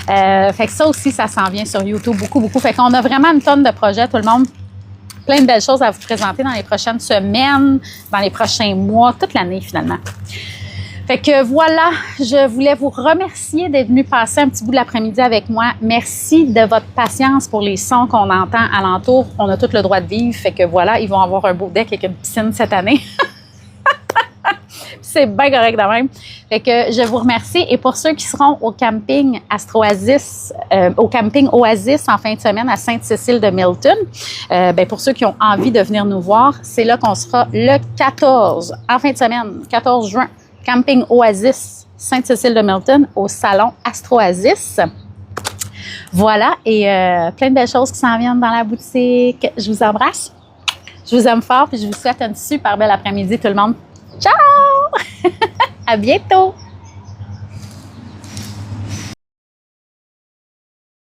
Fait que ça aussi, ça s'en vient sur YouTube beaucoup. Fait qu'on a vraiment une tonne de projets, tout le monde. Plein de belles choses à vous présenter dans les prochaines semaines, dans les prochains mois, toute l'année finalement. Fait que voilà, je voulais vous remercier d'être venu passer un petit bout de l'après-midi avec moi. Merci de votre patience pour les sons qu'on entend alentour. On a tout le droit de vivre. Fait que voilà, ils vont avoir un beau deck avec une piscine cette année. C'est bien correct de même. Fait que je vous remercie. Et pour ceux qui seront au camping Astroasis, au camping Oasis en fin de semaine à Sainte-Cécile de Milton, pour ceux qui ont envie de venir nous voir, c'est là qu'on sera le 14, en fin de semaine, 14 juin. Camping Oasis, Sainte-Cécile de Milton, au salon Astroasis. Voilà, et plein de belles choses qui s'en viennent dans la boutique. Je vous embrasse. Je vous aime fort, puis je vous souhaite une super belle après-midi, tout le monde. Ciao! À bientôt!